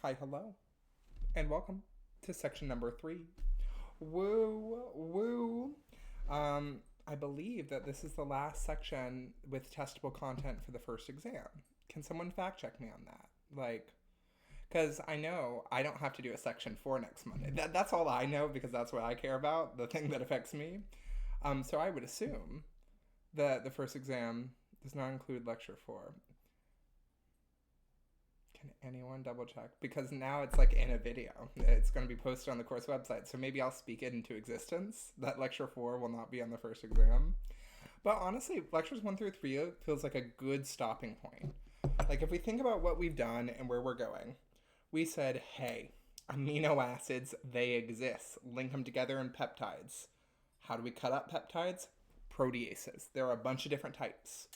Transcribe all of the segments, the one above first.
Hi, hello, and welcome to section number 3. Woo, woo. I believe that this is the last section with testable content for the first exam. Can someone fact check me on that? Because I know I don't have to do a section 4 next Monday. That's all I know because that's what I care about, the thing that affects me. So I would assume that the first exam does not include lecture 4. Can anyone double check? Because now it's like in a video. It's going to be posted on the course website. So maybe I'll speak it into existence. That lecture 4 will not be on the first exam. But honestly, lectures 1 through 3 feels like a good stopping point. Like if we think about what we've done and where we're going, we said, hey, amino acids, they exist. Link them together in peptides. How do we cut up peptides? Proteases. There are a bunch of different types.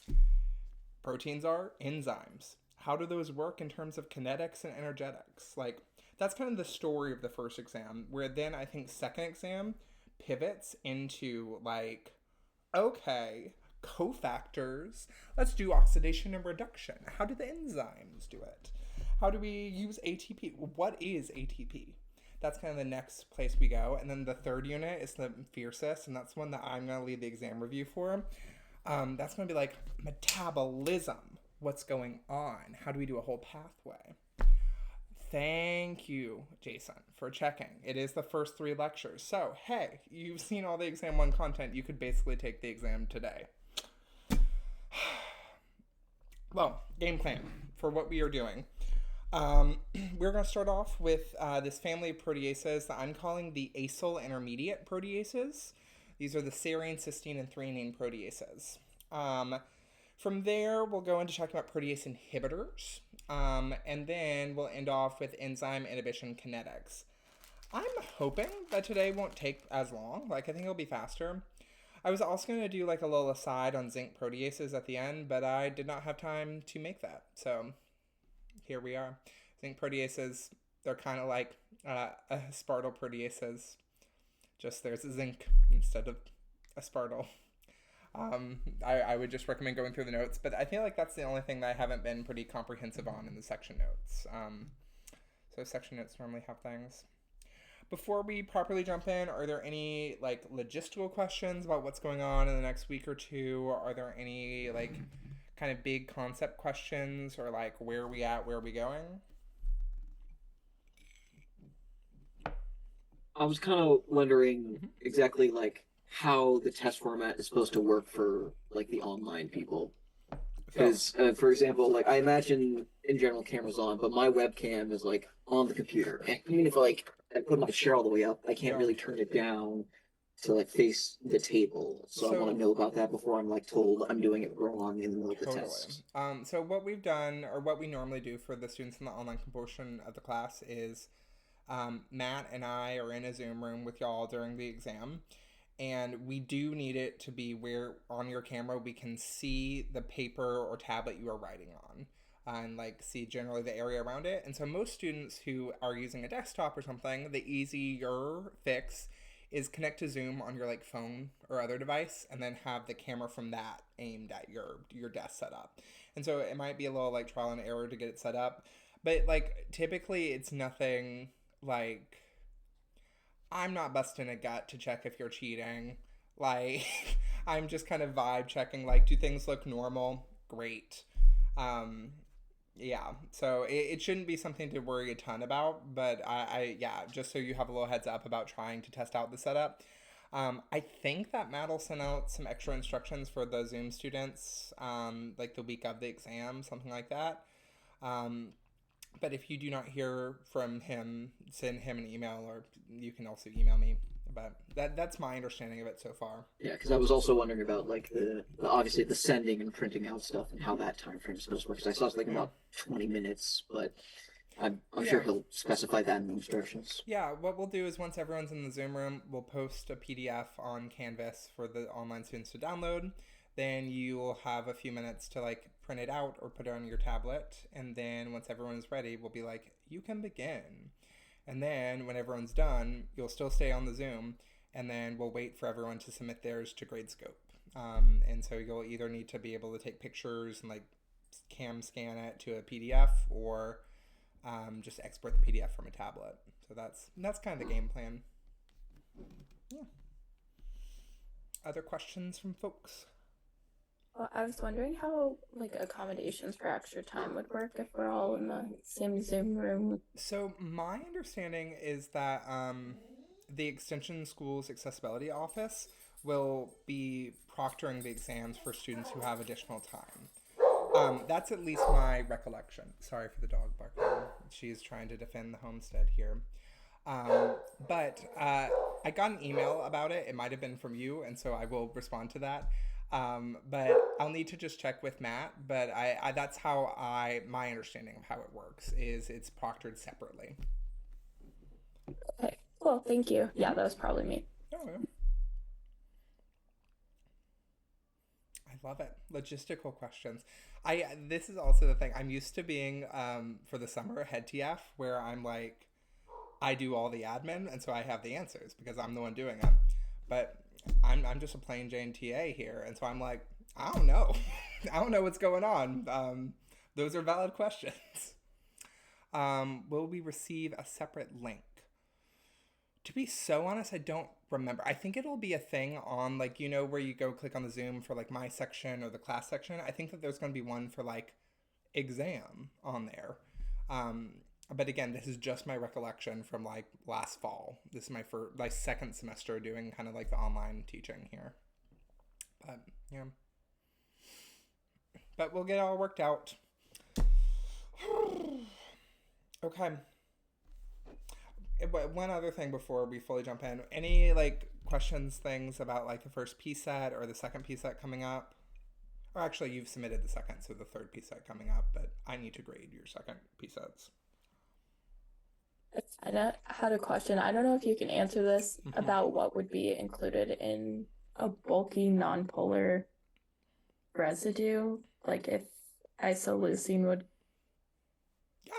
Proteins are enzymes. How do those work in terms of kinetics and energetics? That's kind of the story of the first exam, where then I think second exam pivots into okay, cofactors. Let's do oxidation and reduction. How do the enzymes do it? How do we use ATP? What is ATP? That's kind of the next place we go. And then the third unit is the fiercest, and that's one that I'm going to lead the exam review for. That's going to be metabolism. What's going on? How do we do a whole pathway? Thank you, Jason, for checking. It is the first 3 lectures. So, hey, you've seen all the exam 1 content. You could basically take the exam today. Well, game plan for what we are doing. We're going to start off with this family of proteases that I'm calling the acyl intermediate proteases. These are the serine, cysteine, and threonine proteases. From there, we'll go into talking about protease inhibitors, and then we'll end off with enzyme inhibition kinetics. I'm hoping that today won't take as long. I think it'll be faster. I was also going to do a little aside on zinc proteases at the end, but I did not have time to make that. So here we are. Zinc proteases, they're kind of like aspartyl proteases. Just there's a zinc instead of aspartyl. I would just recommend going through the notes, but I feel like that's the only thing that I haven't been pretty comprehensive on in the section notes. So section notes normally have things. Before we properly jump in, are there any logistical questions about what's going on in the next week or two? Are there any kind of big concept questions or where are we at, where are we going? I was kind of wondering exactly how the test format is supposed to work for the online people. Because, for example, I imagine in general cameras on, but my webcam is on the computer, and even if I put my chair all the way up, I can't really turn it down to face the table. So I want to know about that before I'm told I'm doing it wrong in the middle of the test. So what we've done, or what we normally do for the students in the online portion of the class, is Matt and I are in a Zoom room with y'all during the exam. And we do need it to be where on your camera we can see the paper or tablet you are writing on and see generally the area around it. And so most students who are using a desktop or something, the easier fix is connect to Zoom on your phone or other device and then have the camera from that aimed at your desk setup. And so it might be a little trial and error to get it set up. But typically it's nothing I'm not busting a gut to check if you're cheating. I'm just kind of vibe checking. Do things look normal? Great. Yeah. So it shouldn't be something to worry a ton about. But yeah, just so you have a little heads up about trying to test out the setup. I think that Matt will send out some extra instructions for the Zoom students, the week of the exam, something like that. But if you do not hear from him, send him an email, or you can also email me. But that's my understanding of it so far. Yeah, because I was also wondering about the obviously the sending and printing out stuff and how that time frame is supposed to work. Because I saw it's about 20 minutes, but I'm sure he'll specify that in the instructions. Yeah, what we'll do is once everyone's in the Zoom room, we'll post a PDF on Canvas for the online students to download. Then you will have a few minutes to print it out or put it on your tablet. And then once everyone is ready, we'll be you can begin. And then when everyone's done, you'll still stay on the Zoom. And then we'll wait for everyone to submit theirs to GradeScope. And so you'll either need to be able to take pictures and cam scan it to a PDF, or just export the PDF from a tablet. So that's kind of the game plan. Yeah. Other questions from folks? Well, I was wondering how like accommodations for extra time would work if we're all in the same Zoom room. So my understanding is that the Extension School's Accessibility Office will be proctoring the exams for students who have additional time. That's at least my recollection. Sorry for the dog barking. She's trying to defend the homestead here. But I got an email about it. It might have been from you, and so I will respond to that. But I'll need to just check with Matt. But I that's how my understanding of how it works is it's proctored separately. Okay, well, thank you. Yeah, that was probably me. Oh, yeah. I love it. Logistical questions. This is also the thing. I'm used to being for the summer head TF where I'm like I do all the admin and so I have the answers because I'm the one doing it. But I'm just a plain Jane TA here, and so I'm like, I don't know. I don't know what's going on. Those are valid questions. Will we receive a separate link? To be so honest, I don't remember. I think it'll be a thing on, like, you know, where you go click on the Zoom for, like, my section or the class section. I think that there's going to be one for, like, exam on there. But again, this is just my recollection from, like, last fall. This is my second semester doing kind of, like, the online teaching here. But, yeah. But we'll get it all worked out. Okay. One other thing before we fully jump in. Any, like, questions, things about, like, the first PSET or the second PSET coming up? Or actually, you've submitted the second, so the third PSET coming up, but I need to grade your second PSETs. I had a question. I don't know if you can answer this about what would be included in a bulky nonpolar residue, like if isoleucine would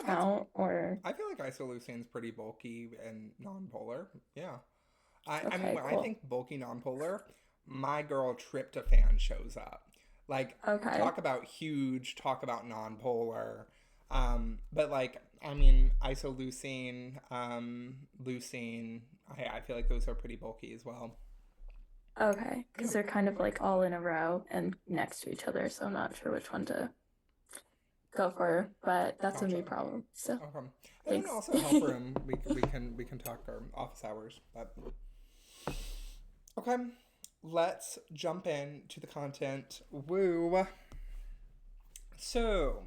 count, or I feel like isoleucine's pretty bulky and nonpolar. Yeah. I Okay, mean, when I cool. think bulky nonpolar, my girl tryptophan shows up. Like, Okay. talk about huge, talk about nonpolar. But like, I mean, isoleucine, leucine, I feel like those are pretty bulky as well. Okay, because they're kind of like all in a row and next to each other, so I'm not sure which one to go for, but that's a me Gotcha. problem. So Okay. And thanks. then also help room. We can talk our office hours. But okay, let's jump into the content. Woo. So,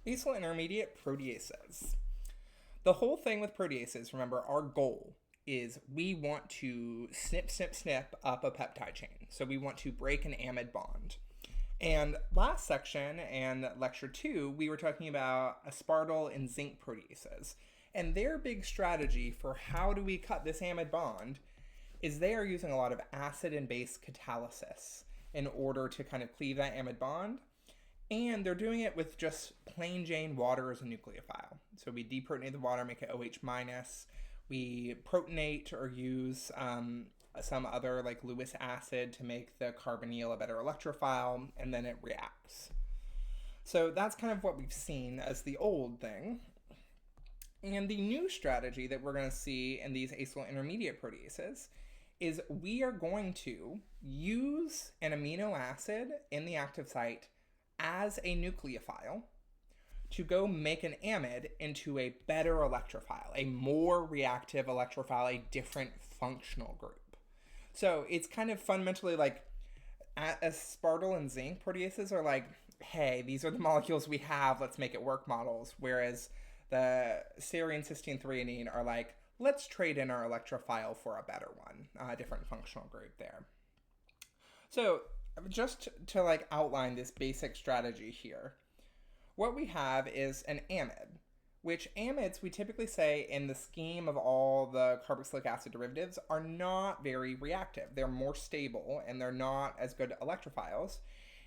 acyl intermediate proteases. The whole thing with proteases, remember, our goal is we want to snip up a peptide chain. So we want to break an amide bond. And last section and lecture 2, we were talking about aspartyl and zinc proteases. And their big strategy for how do we cut this amide bond is they are using a lot of acid and base catalysis in order to kind of cleave that amide bond. And they're doing it with just plain Jane water as a nucleophile. So we deprotonate the water, make it OH-. We protonate or use some other like Lewis acid to make the carbonyl a better electrophile, and then it reacts. So that's kind of what we've seen as the old thing. And the new strategy that we're going to see in these acyl intermediate proteases is we are going to use an amino acid in the active site as a nucleophile to go make an amide into a better electrophile, a more reactive electrophile, a different functional group. So it's kind of fundamentally like aspartyl and zinc proteases are like, hey, these are the molecules we have, let's make it work models. Whereas the serine, cysteine, threonine are like, let's trade in our electrophile for a better one, a different functional group there. So just to like outline this basic strategy here, what we have is an amide, which amides we typically say in the scheme of all the carboxylic acid derivatives are not very reactive. They're more stable and they're not as good electrophiles.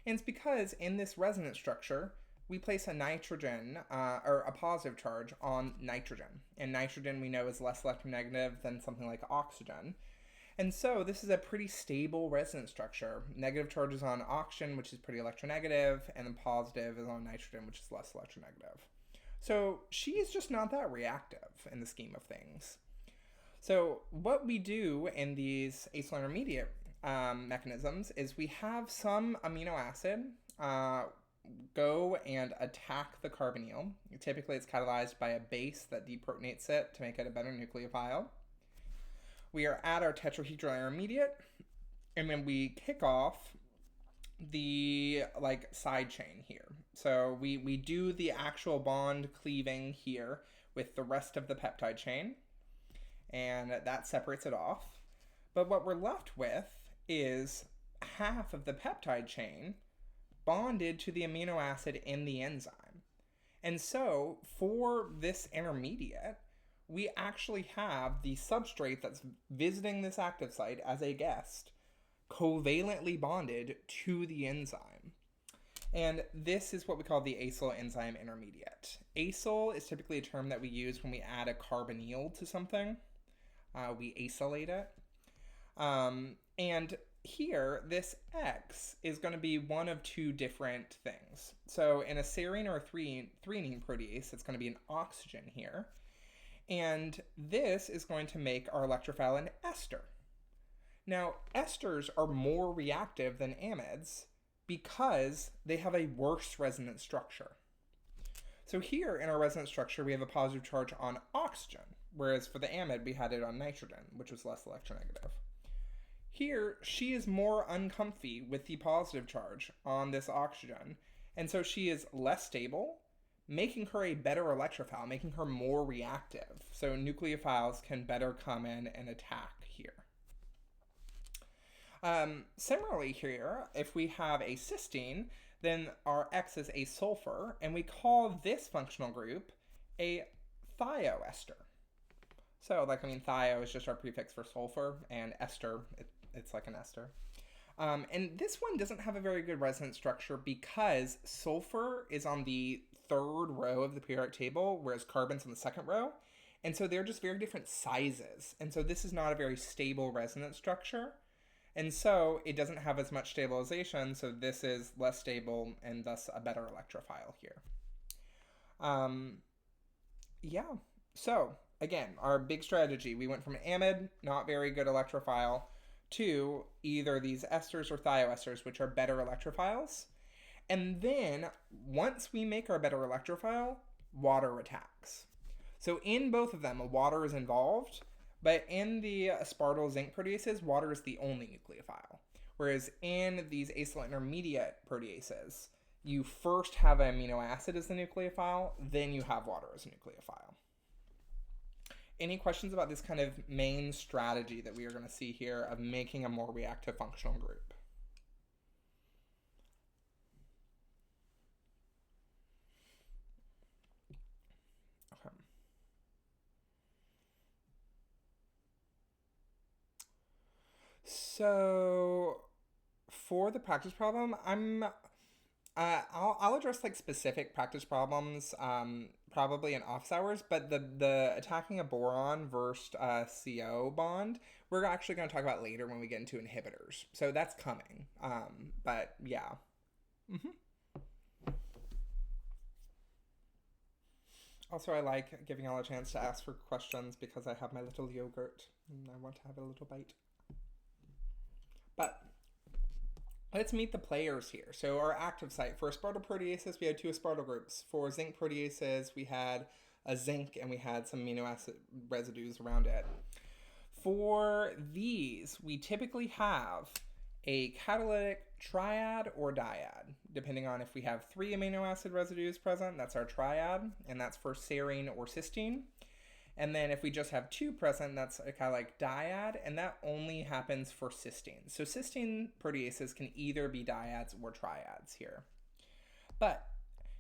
And it's because in this resonance structure, we place a nitrogen or a positive charge on nitrogen. And nitrogen we know is less electronegative than something like oxygen. And so this is a pretty stable resonance structure. Negative charge is on oxygen, which is pretty electronegative, and then positive is on nitrogen, which is less electronegative. So she is just not that reactive in the scheme of things. So what we do in these acyl intermediate mechanisms is we have some amino acid go and attack the carbonyl. Typically it's catalyzed by a base that deprotonates it to make it a better nucleophile. We are at our tetrahedral intermediate, and then we kick off the side chain here. So we do the actual bond cleaving here with the rest of the peptide chain, and that separates it off. But what we're left with is half of the peptide chain bonded to the amino acid in the enzyme. And so for this intermediate, we actually have the substrate that's visiting this active site as a guest covalently bonded to the enzyme. And this is what we call the acyl enzyme intermediate. Acyl is typically a term that we use when we add a carbonyl to something. We acylate it. And here, this X is going to be one of two different things. So in a serine or a threonine protease, it's going to be an oxygen here. And this is going to make our electrophile an ester. Now, esters are more reactive than amides because they have a worse resonance structure. So here in our resonance structure, we have a positive charge on oxygen, whereas for the amide, we had it on nitrogen, which was less electronegative. Here, she is more uncomfy with the positive charge on this oxygen, and so she is less stable, making her a better electrophile, making her more reactive. So nucleophiles can better come in and attack here. Similarly here, if we have a cysteine, then our X is a sulfur, and we call this functional group a thioester. So, thio is just our prefix for sulfur, and ester, it's like an ester. And this one doesn't have a very good resonance structure because sulfur is on the third row of the periodic table, whereas carbon's on the second row. And so they're just very different sizes. And so this is not a very stable resonance structure. And so it doesn't have as much stabilization, so this is less stable and thus a better electrophile here. Yeah, so again, our big strategy, we went from amide, not very good electrophile, to either these esters or thioesters, which are better electrophiles. And then once we make our better electrophile, water attacks. So in both of them, water is involved. But in the aspartyl zinc proteases, water is the only nucleophile. Whereas in these acyl intermediate proteases, you first have an amino acid as the nucleophile, then you have water as a nucleophile. Any questions about this kind of main strategy that we are going to see here of making a more reactive functional group? Okay. So for the practice problem, I'll address specific practice problems probably in office hours, but the attacking a boron versus CO bond, we're actually going to talk about later when we get into inhibitors. So that's coming. But yeah. Also, I like giving y'all a chance to ask for questions because I have my little yogurt and I want to have a little bite. But let's meet the players here. So our active site, for aspartyl proteases, we had two aspartyl groups. For zinc proteases, we had a zinc and we had some amino acid residues around it. For these, we typically have a catalytic triad or dyad, depending on if we have 3 amino acid residues present, that's our triad, and that's for serine or cysteine. And then if we just have 2 present, that's a catalytic dyad, and that only happens for cysteine. So cysteine proteases can either be dyads or triads here. But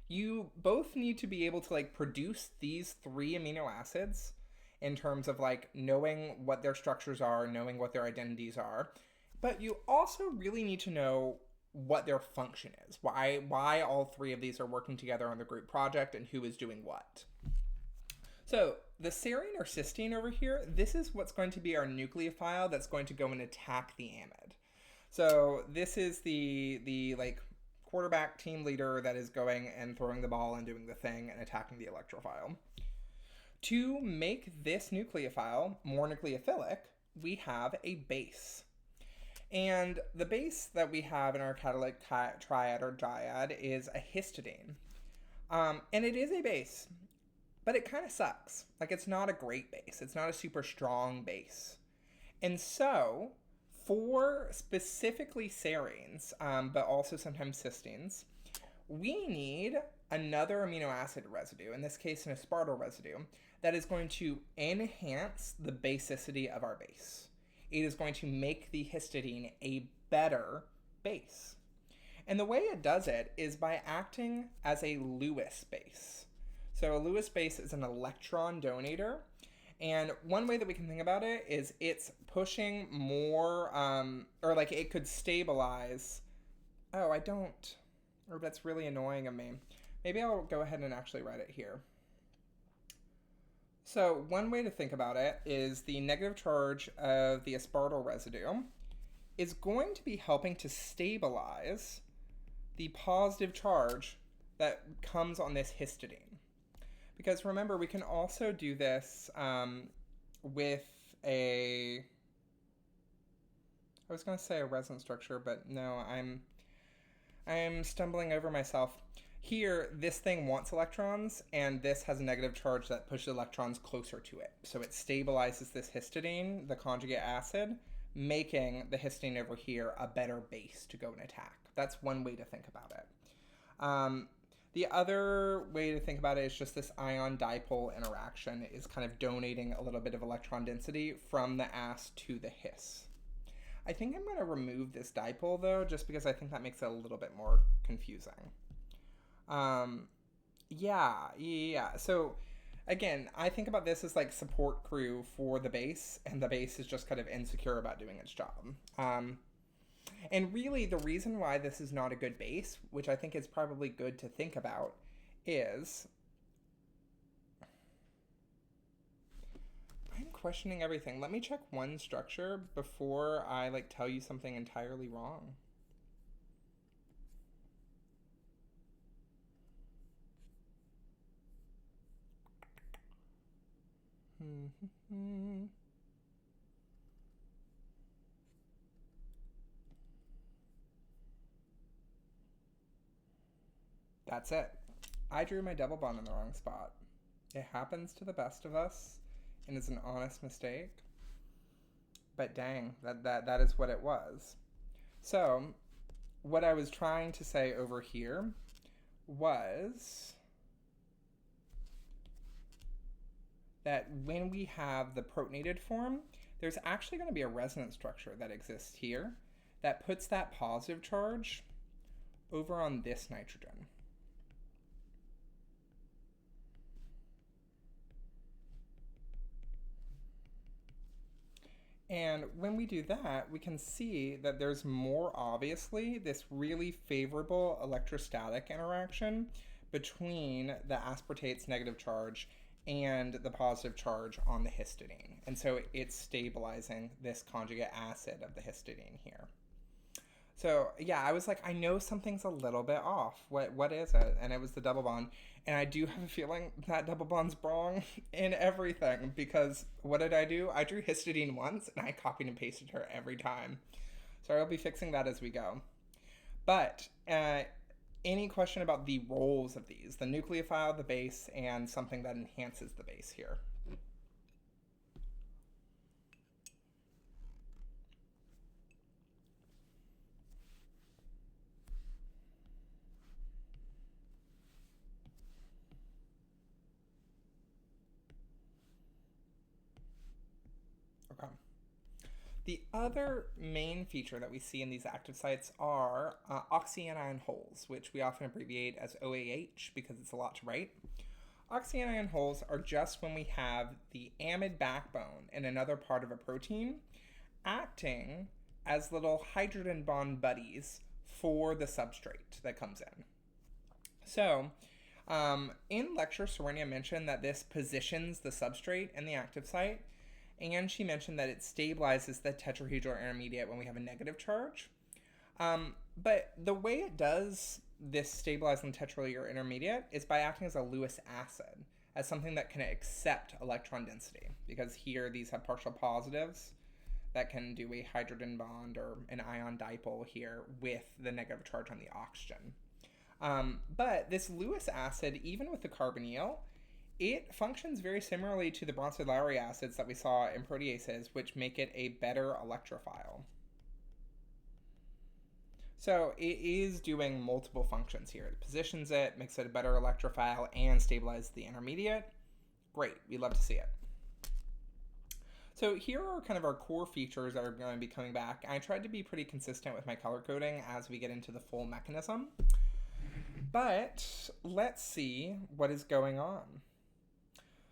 you both need to be able to produce these 3 amino acids in terms of knowing what their structures are, knowing what their identities are. But you also really need to know what their function is, why all 3 of these are working together on the group project and who is doing what. So the serine or cysteine over here, this is what's going to be our nucleophile that's going to go and attack the amide. So this is the quarterback team leader that is going and throwing the ball and doing the thing and attacking the electrophile. To make this nucleophile more nucleophilic, we have a base. And the base that we have in our catalytic triad or dyad is a histidine. And it is a base, but it kind of sucks. Like, it's not a great base. It's not a super strong base. And so, for specifically serines, but also sometimes cysteines, we need another amino acid residue, in this case an aspartyl residue, that is going to enhance the basicity of our base. It is going to make the histidine a better base. And the way it does it is by acting as a Lewis base. So a Lewis base is an electron donator. And one way that we can think about it is it's pushing more, or like it could stabilize. Oh, that's really annoying of me. Maybe I'll go ahead and actually write it here. So one way to think about it is the negative charge of the aspartyl residue is going to be helping to stabilize the positive charge that comes on this histidine. Because remember, we can also do this with I was going to say a resonance structure, but no, I'm stumbling over myself. Here, this thing wants electrons, and this has a negative charge that pushes electrons closer to it. So it stabilizes this histidine, the conjugate acid, making the histidine over here a better base to go and attack. That's one way to think about it. The other way to think about it is just this ion-dipole interaction is kind of donating a little bit of electron density from the as to the his. I think I'm going to remove this dipole, though, just because I think that makes it a little bit more confusing. Yeah. So, again, I think about this as like support crew for the base, and the base is just kind of insecure about doing its job. And really, the reason why this is not a good base, which I think is probably good to think about, is I'm questioning everything. Let me check one structure before I tell you something entirely wrong. That's it. I drew my double bond in the wrong spot. It happens to the best of us, and it's an honest mistake. But dang, that is what it was. So, what I was trying to say over here was that when we have the protonated form, there's actually going to be a resonance structure that exists here that puts that positive charge over on this nitrogen. And when we do that, we can see that there's more obviously this really favorable electrostatic interaction between the aspartate's negative charge and the positive charge on the histidine. And so it's stabilizing this conjugate acid of the histidine here. So yeah, I was like, I know something's a little bit off. What is it? And it was the double bond. And I do have a feeling that double bond's wrong in everything, because what did I do? I drew histidine once and I copied and pasted her every time. So I'll be fixing that as we go. But any question about the roles of these, the nucleophile, the base, and something that enhances the base here? Okay. The other main feature that we see in these active sites are oxyanion holes, which we often abbreviate as OAH because it's a lot to write. Oxyanion holes are just when we have the amide backbone in another part of a protein acting as little hydrogen bond buddies for the substrate that comes in. So, in lecture, Serenia mentioned that this positions the substrate in the active site, and she mentioned that it stabilizes the tetrahedral intermediate when we have a negative charge. But the way it does this stabilizing tetralunar intermediate is by acting as a Lewis acid, as something that can accept electron density, because here these have partial positives that can do a hydrogen bond or an ion dipole here with the negative charge on the oxygen. But this Lewis acid, even with the carbonyl, it functions very similarly to the Bronsted-Lowry acids that we saw in proteases, which make it a better electrophile. So it is doing multiple functions here. It positions it, makes it a better electrophile, and stabilizes the intermediate. Great, we love to see it. So here are kind of our core features that are going to be coming back. I tried to be pretty consistent with my color coding as we get into the full mechanism. But let's see what is going on.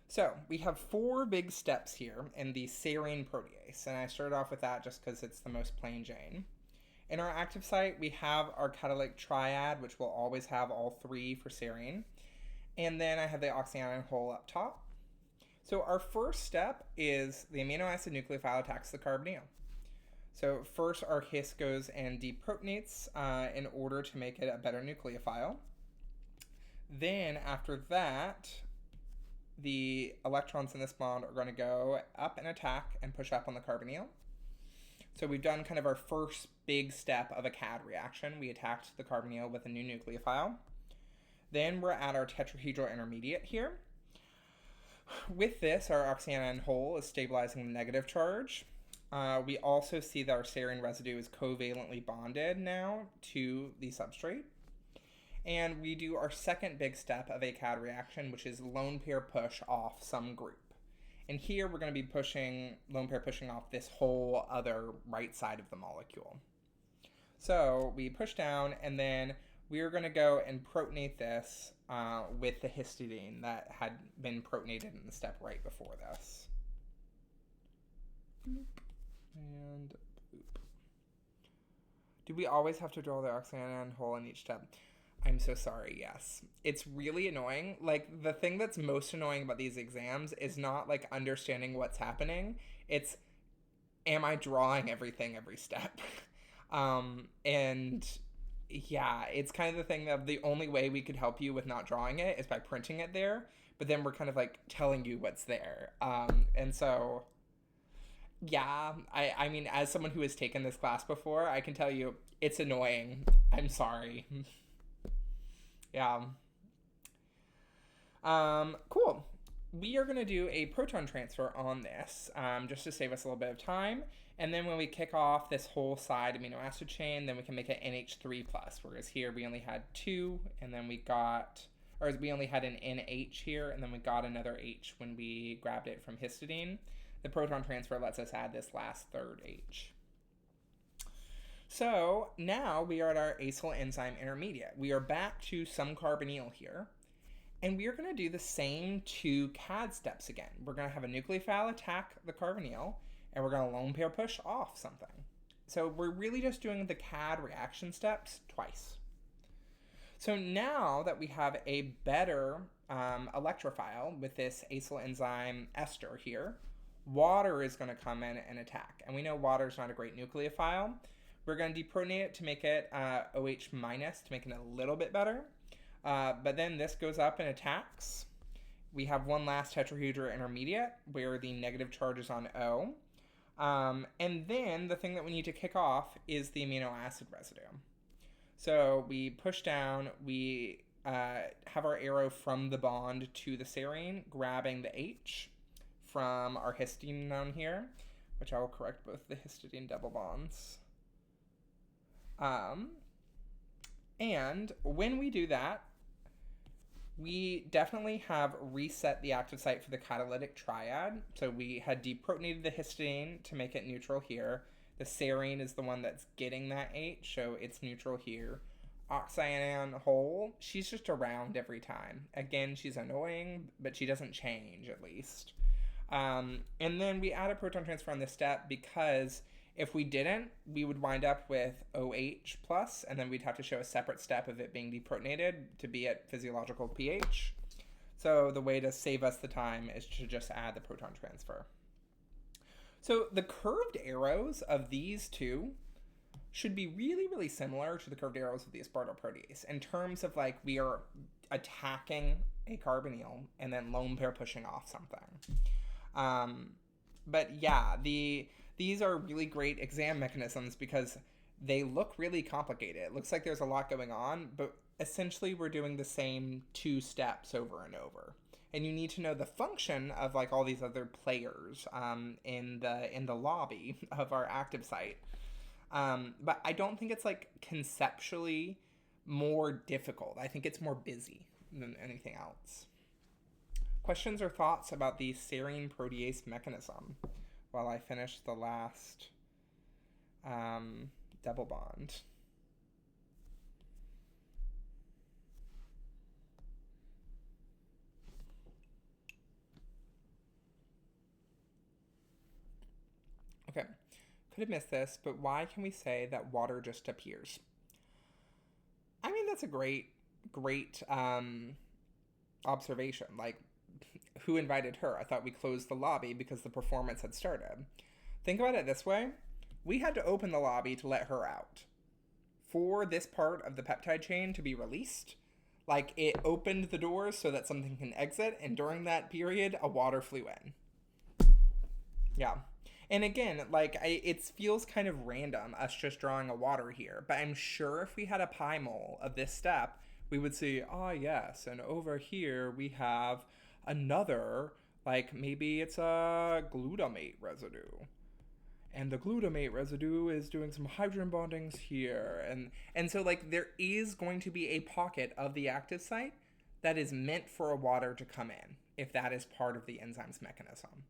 So we have 4 big steps here in the serine protease, and I started off with that just because it's the most plain Jane. In our active site, we have our catalytic triad, which will always have all 3 for serine. And then I have the oxyanion hole up top. So our first step is the amino acid nucleophile attacks the carbonyl. So first our his goes and deprotonates in order to make it a better nucleophile. Then after that, the electrons in this bond are going to go up and attack and push up on the carbonyl. So we've done kind of our first big step of a CAD reaction. We attacked the carbonyl with a new nucleophile. Then we're at our tetrahedral intermediate here. With this, our oxyanion hole is stabilizing the negative charge. We also see that our serine residue is covalently bonded now to the substrate. And we do our second big step of a CAD reaction, which is lone pair push off some group. And here we're going to be pushing, lone pair pushing off this whole other right side of the molecule. So we push down, and then we're going to go and protonate this with the histidine that had been protonated in the step right before this. And boop. Do we always have to draw the oxyanion hole in each step? I'm so sorry, yes. It's really annoying. Like, the thing that's most annoying about these exams is not, like, understanding what's happening. It's, am I drawing everything every step? And, yeah, it's kind of the thing that the only way we could help you with not drawing it is by printing it there. But then we're kind of, like, telling you what's there. And so, yeah, I mean, as someone who has taken this class before, I can tell you it's annoying. I'm sorry. Yeah. Cool. We are going to do a proton transfer on this, just to save us a little bit of time. And then when we kick off this whole side amino acid chain, then we can make it NH3+, whereas here we only had 2, and then we only had an NH here, and then we got another H when we grabbed it from histidine. The proton transfer lets us add this last third H. So now we are at our acyl enzyme intermediate. We are back to some carbonyl here, and we are going to do the same 2 CAD steps again. We're going to have a nucleophile attack the carbonyl, and we're going to lone pair push off something. So we're really just doing the CAD reaction steps twice. So now that we have a better electrophile with this acyl enzyme ester here, water is going to come in and attack. And we know water is not a great nucleophile. We're going to deprotonate it to make it OH minus, to make it a little bit better. But then this goes up and attacks. We have one last tetrahedral intermediate where the negative charge is on O. And then the thing that we need to kick off is the amino acid residue. So we push down, we have our arrow from the bond to the serine, grabbing the H from our histidine down here, which I will correct both the histidine double bonds. And when we do that, we definitely have reset the active site for the catalytic triad. So we had deprotonated the histidine to make it neutral here. The serine is the one that's getting that H, so it's neutral here. Oxyanion hole, she's just around every time. Again, she's annoying, but she doesn't change, at least. And then we add a proton transfer on this step because if we didn't, we would wind up with OH+, and then we'd have to show a separate step of it being deprotonated to be at physiological pH. So the way to save us the time is to just add the proton transfer. So the curved arrows of these two should be really, really similar to the curved arrows of the aspartyl protease in terms of like we are attacking a carbonyl and then lone pair pushing off something. But yeah, these are really great exam mechanisms because they look really complicated. It looks like there's a lot going on, but essentially we're doing the same 2 steps over and over. And you need to know the function of like all these other players in the lobby of our active site. But I don't think it's like conceptually more difficult. I think it's more busy than anything else. Questions or thoughts about the serine protease mechanism while I finish the last double bond? Okay, could have missed this, but why can we say that water just appears? I mean, that's a great observation. Like, who invited her? I thought we closed the lobby because the performance had started. Think about it this way. We had to open the lobby to let her out. For this part of the peptide chain to be released, like, it opened the doors so that something can exit, and during that period, a water flew in. Yeah. And again, like, it feels kind of random, us just drawing a water here. But I'm sure if we had a pi mole of this step, we would see, ah, yes, and over here we have another, like, maybe it's a glutamate residue. And the glutamate residue is doing some hydrogen bondings here. And so, like, there is going to be a pocket of the active site that is meant for a water to come in, if that is part of the enzyme's mechanism.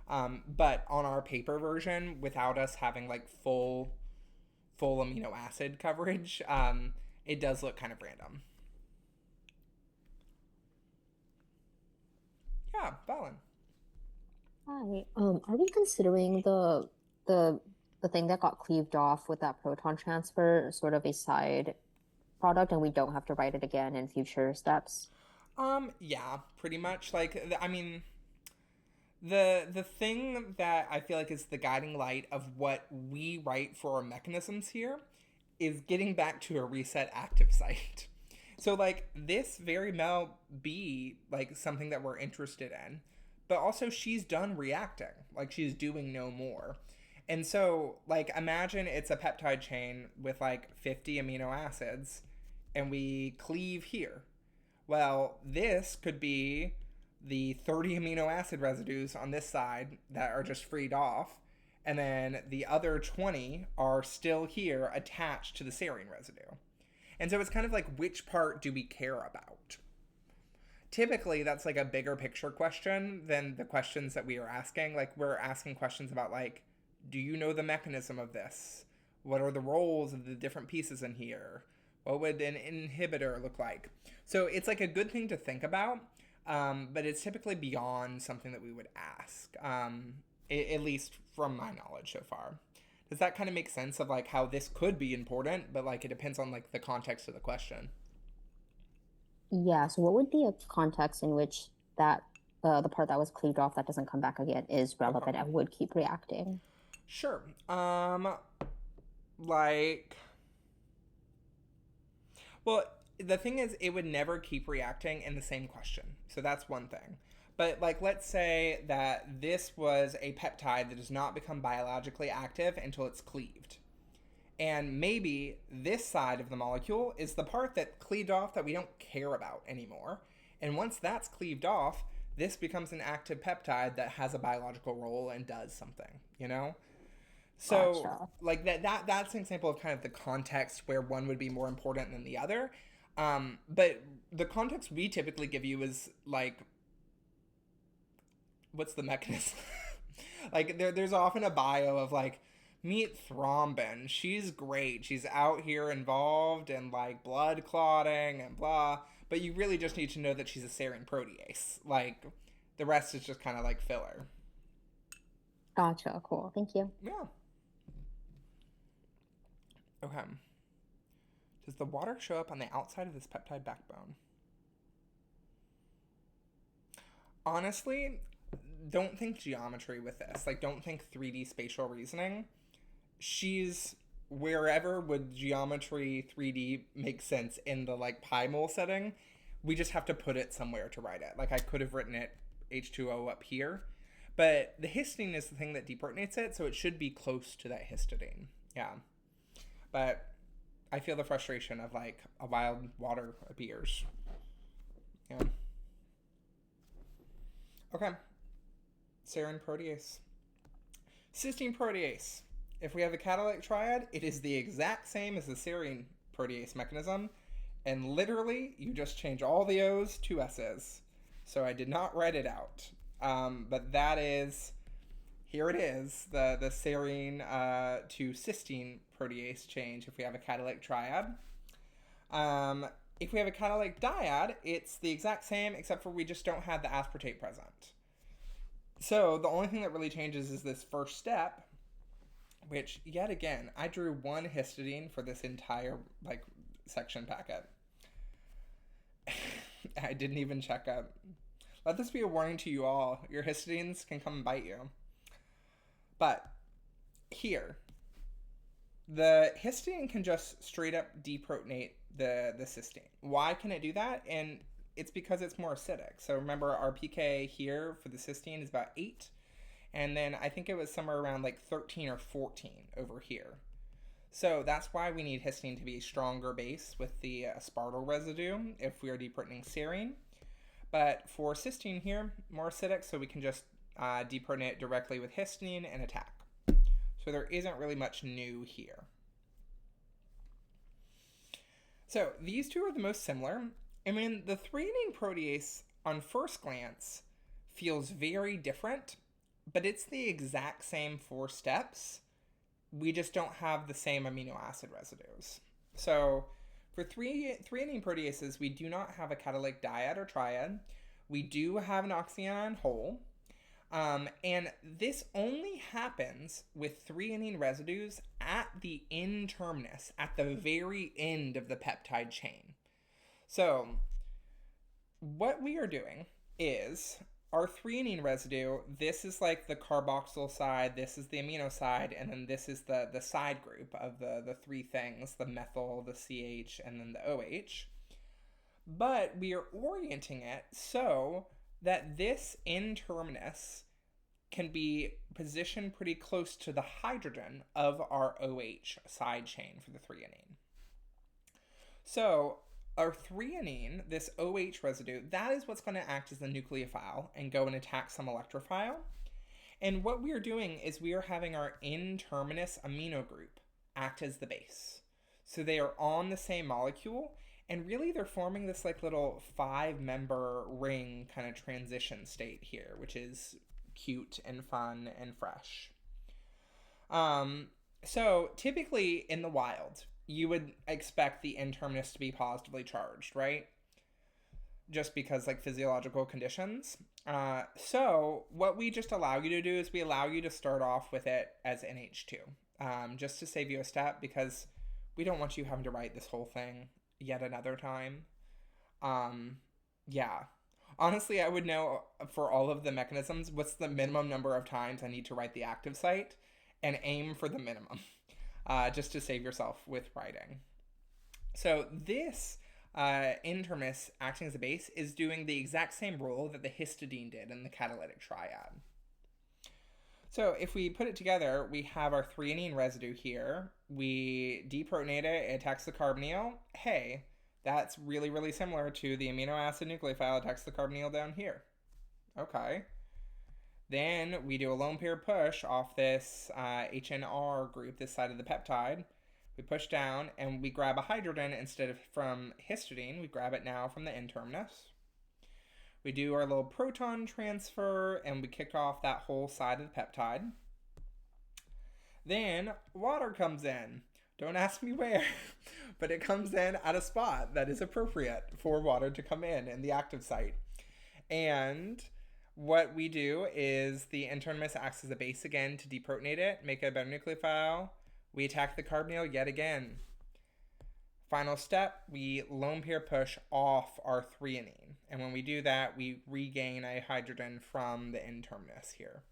But on our paper version, without us having like full amino acid coverage, it does look kind of random. Yeah, Valen. Hi. Are we considering the thing that got cleaved off with that proton transfer sort of a side product, and we don't have to write it again in future steps? Yeah, pretty much. Like, I mean, the thing that I feel like is the guiding light of what we write for our mechanisms here is getting back to a reset active site. So, like, this very well be, like, something that we're interested in. But also, she's done reacting. Like, she's doing no more. And so, like, imagine it's a peptide chain with, like, 50 amino acids, and we cleave here. Well, this could be the 30 amino acid residues on this side that are just freed off, and then the other 20 are still here attached to the serine residue. And so it's kind of like, which part do we care about? Typically, that's like a bigger picture question than the questions that we are asking. Like, we're asking questions about, like, do you know the mechanism of this? What are the roles of the different pieces in here? What would an inhibitor look like? So it's like a good thing to think about, but it's typically beyond something that we would ask, at least from my knowledge so far. Does that kind of make sense of like how this could be important, but like it depends on like the context of the question? Yeah, so what would be a context in which that the part that was cleaved off that doesn't come back again is relevant and would keep reacting? Sure. Like, well, the thing is, it would never keep reacting in the same question. So that's one thing. But, like, let's say that this was a peptide that does not become biologically active until it's cleaved. And maybe this side of the molecule is the part that cleaved off that we don't care about anymore. And once that's cleaved off, this becomes an active peptide that has a biological role and does something, you know? So, Gotcha. like, that's an example of kind of the context where one would be more important than the other. But the context we typically give you is, like, what's the mechanism? Like, there's often a bio of, like, meet thrombin. She's great. She's out here involved in, like, blood clotting and blah. But you really just need to know that she's a serine protease. Like, the rest is just kind of, like, filler. Gotcha. Cool. Thank you. Yeah. Okay. Does the water show up on the outside of this peptide backbone? Honestly, don't think geometry with this. Like, don't think 3D spatial reasoning. She's wherever would geometry 3D make sense in the like pi mole setting, we just have to put it somewhere to write it. Like I could have written it H2O up here, but the histidine is the thing that deprotonates it, so it should be close to that histidine. Yeah. But I feel the frustration of like a wild water appears. Yeah. Okay. Serine protease. Cysteine protease. If we have a catalytic triad, it is the exact same as the serine protease mechanism, and literally you just change all the O's to S's. So I did not write it out. But that is, here it is, the serine to cysteine protease change if we have a catalytic triad. If we have a catalytic dyad, it's the exact same except for we just don't have the aspartate present. So the only thing that really changes is this first step, which, yet again, I drew one histidine for this entire, like, section packet. I didn't even check up. Let this be a warning to you all. Your histidines can come and bite you. But, here, the histidine can just straight up deprotonate the cysteine. Why can it do that? And it's because it's more acidic. So remember, our pK here for the cysteine is about 8. And then I think it was somewhere around like 13 or 14 over here. So that's why we need histidine to be a stronger base with the aspartyl residue if we are deprotonating serine. But for cysteine here, more acidic, so we can just deprotonate it directly with histidine and attack. So there isn't really much new here. So these two are the most similar. I mean, the threonine protease on first glance feels very different, but it's the exact same 4 steps. We just don't have the same amino acid residues. So for threonine proteases, we do not have a catalytic dyad or triad. We do have an oxyanion hole. And this only happens with threonine residues at the N-terminus, at the very end of the peptide chain. So what we are doing is our threonine residue, this is like the carboxyl side, this is the amino side, and then this is the side group of the 3 things, the methyl, the CH, and then the OH. But we are orienting it so that this N-terminus can be positioned pretty close to the hydrogen of our OH side chain for the threonine. So our threonine, this OH residue, that is what's going to act as the nucleophile and go and attack some electrophile. And what we are doing is we are having our N-terminus amino group act as the base. So they are on the same molecule, and really they're forming this like little 5-member ring kind of transition state here, which is cute and fun and fresh. So typically in the wild, you would expect the N-terminus to be positively charged, right? Just because like physiological conditions. So what we just allow you to do is we allow you to start off with it as NH2, just to save you a step, because we don't want you having to write this whole thing yet another time. Yeah. Honestly, I would know for all of the mechanisms, what's the minimum number of times I need to write the active site, and aim for the minimum, just to save yourself with writing. So this N-terminus acting as a base is doing the exact same role that the histidine did in the catalytic triad. So if we put it together, we have our threonine residue here. We deprotonate it, it attacks the carbonyl. Hey, that's really, really similar to the amino acid nucleophile attacks the carbonyl down here. Okay. Then we do a lone pair push off this HNR group, this side of the peptide. We push down and we grab a hydrogen instead of from histidine. We grab it now from the N-terminus. We do our little proton transfer and we kick off that whole side of the peptide. Then water comes in. Don't ask me where, but it comes in at a spot that is appropriate for water to come in the active site. And what we do is the N-terminus acts as a base again to deprotonate it, make it a better nucleophile. We attack the carbonyl yet again. Final step, we lone pair push off our threonine. And when we do that, we regain a hydrogen from the N-terminus here.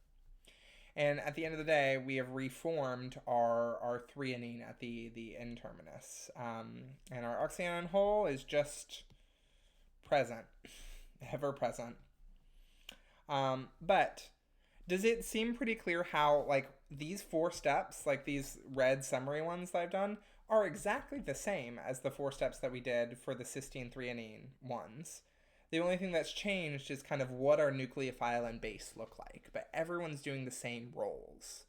And at the end of the day, we have reformed our threonine at the N-terminus. And our oxyanion whole is just present, ever present. But does it seem pretty clear how, like, these 4 steps, like these red summary ones that I've done, are exactly the same as the 4 steps that we did for the cysteine threonine ones. The only thing that's changed is kind of what our nucleophile and base look like, but everyone's doing the same roles.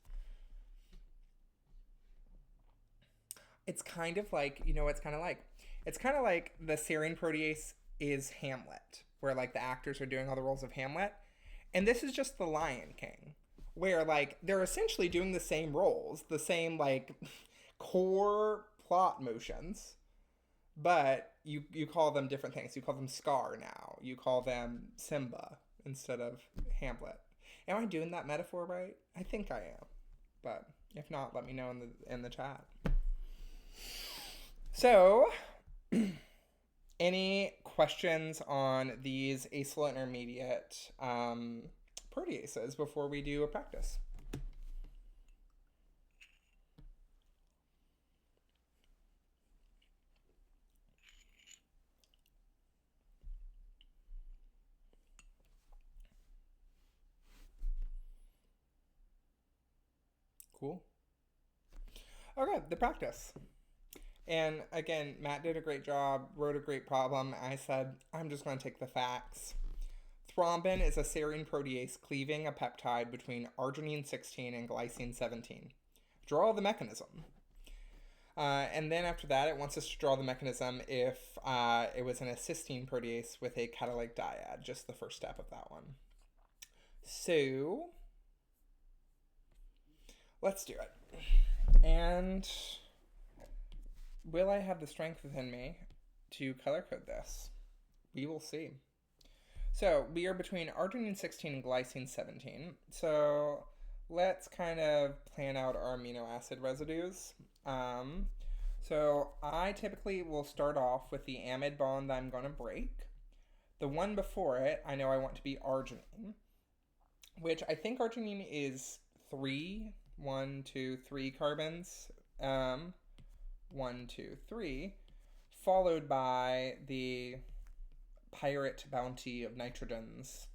It's kind of like, you know, it's kind of like the serine protease is Hamlet, where like the actors are doing all the roles of Hamlet, and this is just the Lion King, where like they're essentially doing the same roles, the same like core plot motions, but you call them different things. You call them Scar now. You call them Simba instead of Hamlet. Am I doing that metaphor right? I think I am, but if not, let me know in the chat. So, any questions on these acyl intermediate proteases before we do a practice? Cool. Okay, the practice. And again, Matt did a great job, wrote a great problem. I said, I'm just going to take the facts. Thrombin is a serine protease cleaving a peptide between arginine 16 and glycine 17. Draw the mechanism. And then after that, it wants us to draw the mechanism if it was in a cysteine protease with a catalytic dyad, just the first step of that one. So, let's do it. And will I have the strength within me to color code this? We will see. So we are between arginine 16 and glycine 17. So let's kind of plan out our amino acid residues. So I typically will start off with the amide bond that I'm going to break. The one before it, I know I want to be arginine, which I think arginine is 3 carbons. 1, 2, 3, followed by the pirate bounty of nitrogens.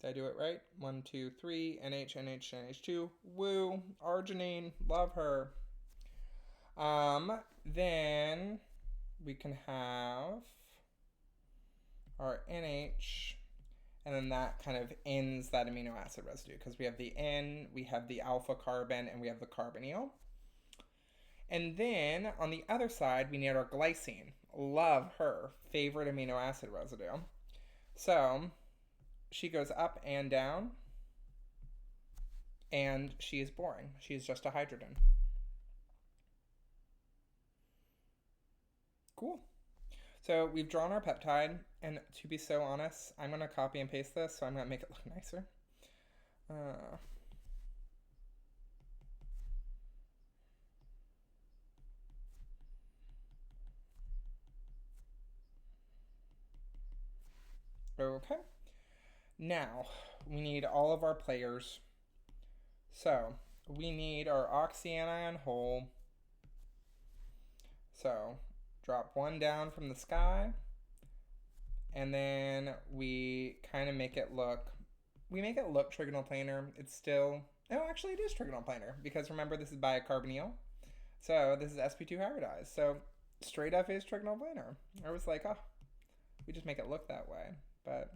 Did I do it right? 1, 2, 3, NH, NH, NH2. Woo, arginine, love her. Then we can have our NH, and then that kind of ends that amino acid residue because we have the N, we have the alpha carbon, and we have the carbonyl. And then on the other side, we need our glycine. Love her. Favorite amino acid residue. So she goes up and down, and she is boring. She is just a hydrogen. Cool. So we've drawn our peptide, and to be so honest, I'm going to copy and paste this, so I'm going to make it look nicer. Okay. Now, we need all of our players. So, we need our oxyanion whole. So, drop one down from the sky, and then we kind of make it look trigonal planar. It's still, oh, actually it is trigonal planar, because remember this is bicarbonyl, so this is sp2 hybridized, so straight up is trigonal planar. I was like, oh, we just make it look that way, but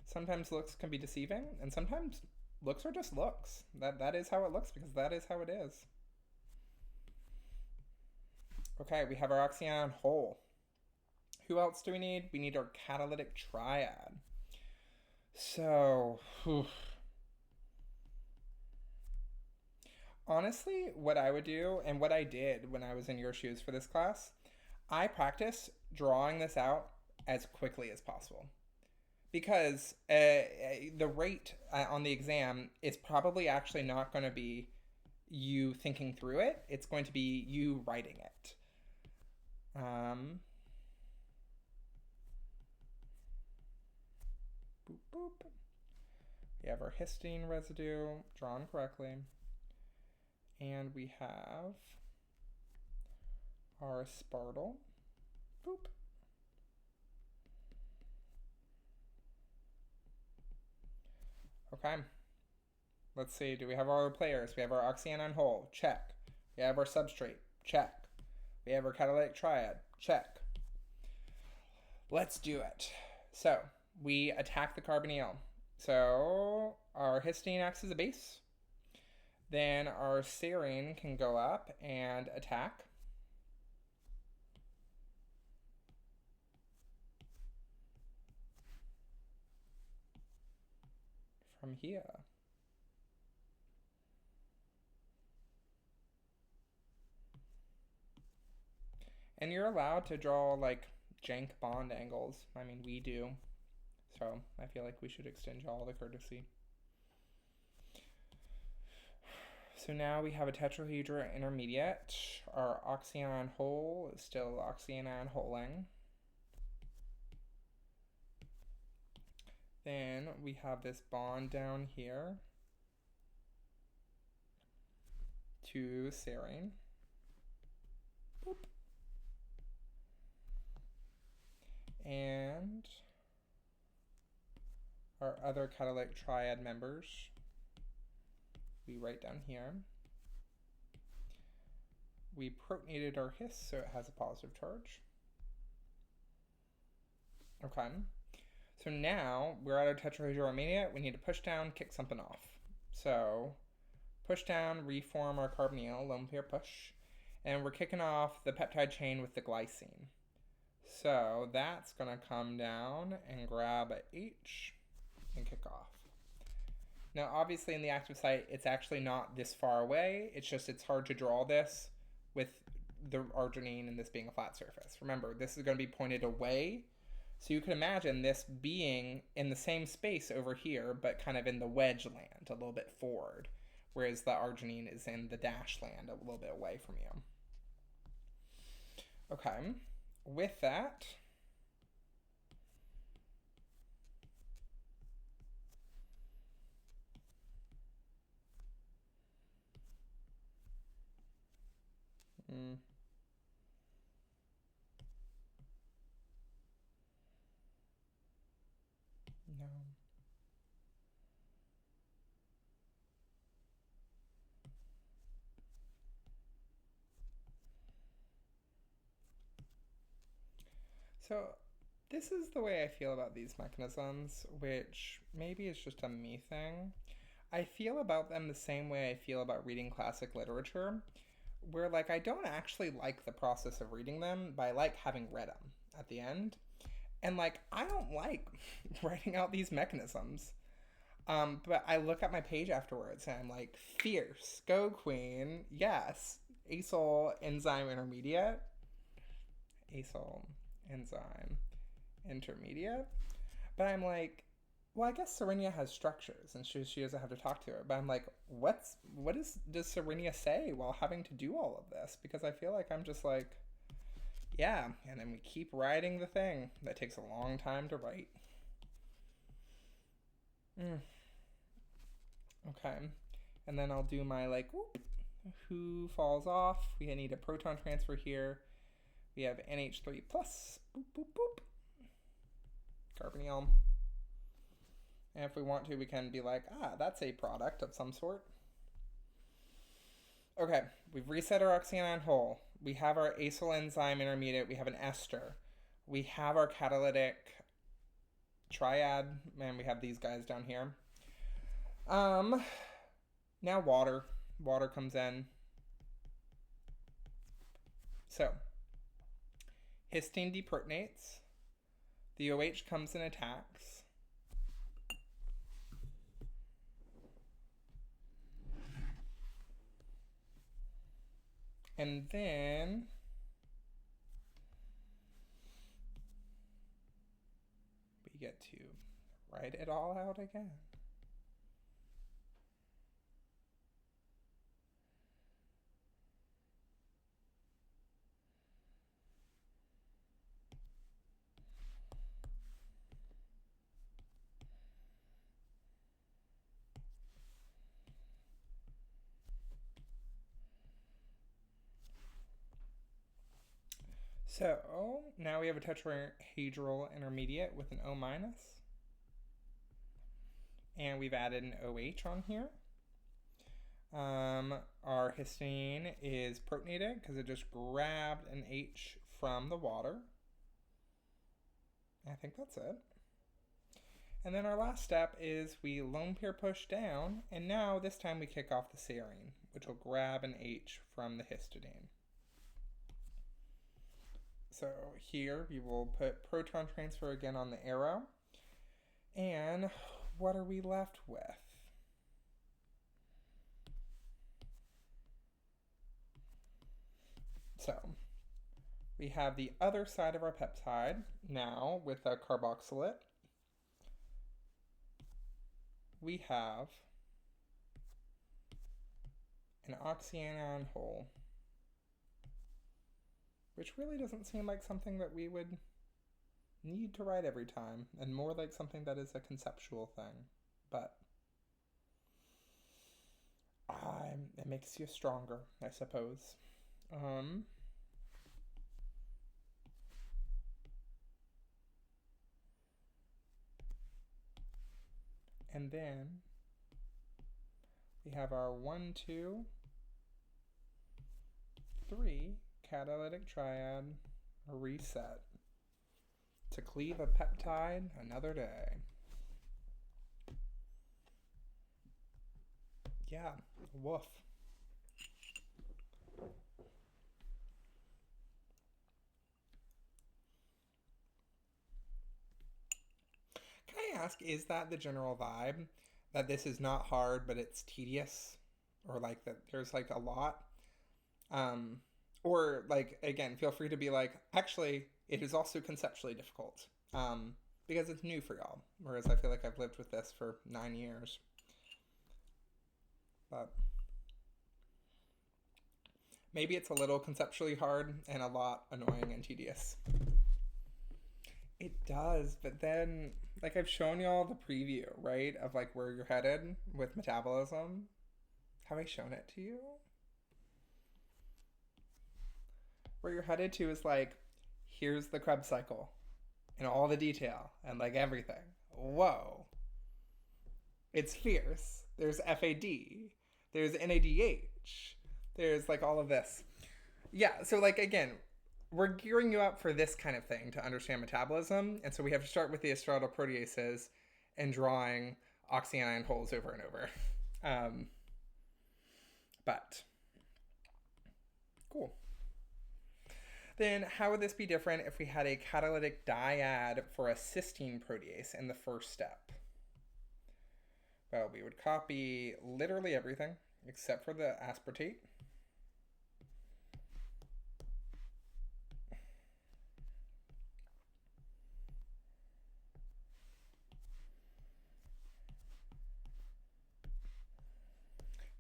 sometimes looks can be deceiving, and sometimes looks are just looks. That is how it looks, because that is how it is. Okay, we have our oxyanion whole. Who else do we need? We need our catalytic triad. So, honestly, what I would do, and what I did when I was in your shoes for this class, I practiced drawing this out as quickly as possible. Because the rate on the exam is probably actually not going to be you thinking through it. It's going to be you writing it. Boop, boop. We have our histidine residue drawn correctly. And we have our aspartyl. Boop. Okay. Let's see, do we have our players? We have our oxyanion hole, check. We have our substrate, check. We have our catalytic triad, check. Let's do it. So, we attack the carbonyl. So, our histidine acts as a base. Then our serine can go up and attack. From here. And you're allowed to draw like jank bond angles. I mean, we do. So I feel like we should extend y'all the courtesy. So now we have a tetrahedra intermediate. Our oxyanion hole is still oxyanion holing. Then we have this bond down here to serine. Boop. And our other catalytic triad members we write down here. We protonated our his so it has a positive charge. Okay. So now we're at our tetrahedral intermediate. We need to push down, kick something off. So push down, reform our carbonyl, lone pair push, and we're kicking off the peptide chain with the glycine. So that's going to come down and grab a H and kick off. Now obviously in the active site it's actually not this far away, it's just it's hard to draw this with the arginine and this being a flat surface. Remember, this is going to be pointed away, so you can imagine this being in the same space over here but kind of in the wedge land a little bit forward, whereas the arginine is in the dash land a little bit away from you. Okay, with that, no. So this is the way I feel about these mechanisms, which maybe is just a me thing. I feel about them the same way I feel about reading classic literature, where like I don't actually like the process of reading them, but I like having read them at the end. And like I don't like writing out these mechanisms. But I look at my page afterwards and I'm like, fierce, go queen, yes, acyl enzyme intermediate, acyl enzyme intermediate. But I'm like, well, I guess Serenia has structures and she doesn't have to talk to her. But I'm like, what does Serenia say while having to do all of this? Because I feel like I'm just like, yeah, and then we keep writing the thing. That takes a long time to write. Okay, and then I'll do my like, whoop, who falls off? We need a proton transfer here. We have NH3+, boop, boop, boop. Carbonyl. And if we want to, we can be like, that's a product of some sort. Okay, we've reset our oxyanion hole. We have our acyl enzyme intermediate. We have an ester. We have our catalytic triad, and we have these guys down here. Now water. Water comes in. So, histine deprotonates. The OH comes and attacks. And then we get to write it all out again. So now we have a tetrahedral intermediate with an O minus. And we've added an OH on here. Our histidine is protonated because it just grabbed an H from the water. I think that's it. And then our last step is we lone pair push down, and now this time we kick off the serine, which will grab an H from the histidine. So here we will put proton transfer again on the arrow. And what are we left with? So we have the other side of our peptide now with a carboxylate. We have an oxyanion hole, which really doesn't seem like something that we would need to write every time, and more like something that is a conceptual thing, but it makes you stronger, I suppose. And then we have our 1, 2, 3 catalytic triad reset to cleave a peptide another day. Yeah, woof. Can I ask, is that the general vibe? That this is not hard, but it's tedious? Or like that there's like a lot? Or like, again, feel free to be like, actually, it is also conceptually difficult. Because it's new for y'all. Whereas I feel like I've lived with this for 9 years. But maybe it's a little conceptually hard and a lot annoying and tedious. It does, but then, like, I've shown y'all the preview, right? Of like where you're headed with metabolism. Have I shown it to you? Where you're headed to is like, here's the Krebs cycle and all the detail and like everything. Whoa. It's fierce. There's FAD. There's NADH. There's like all of this. Yeah, so like again, we're gearing you up for this kind of thing to understand metabolism. And so we have to start with the astrado proteases and drawing oxyanion holes over and over. But cool. Then how would this be different if we had a catalytic dyad for a cysteine protease in the first step? Well, we would copy literally everything except for the aspartate.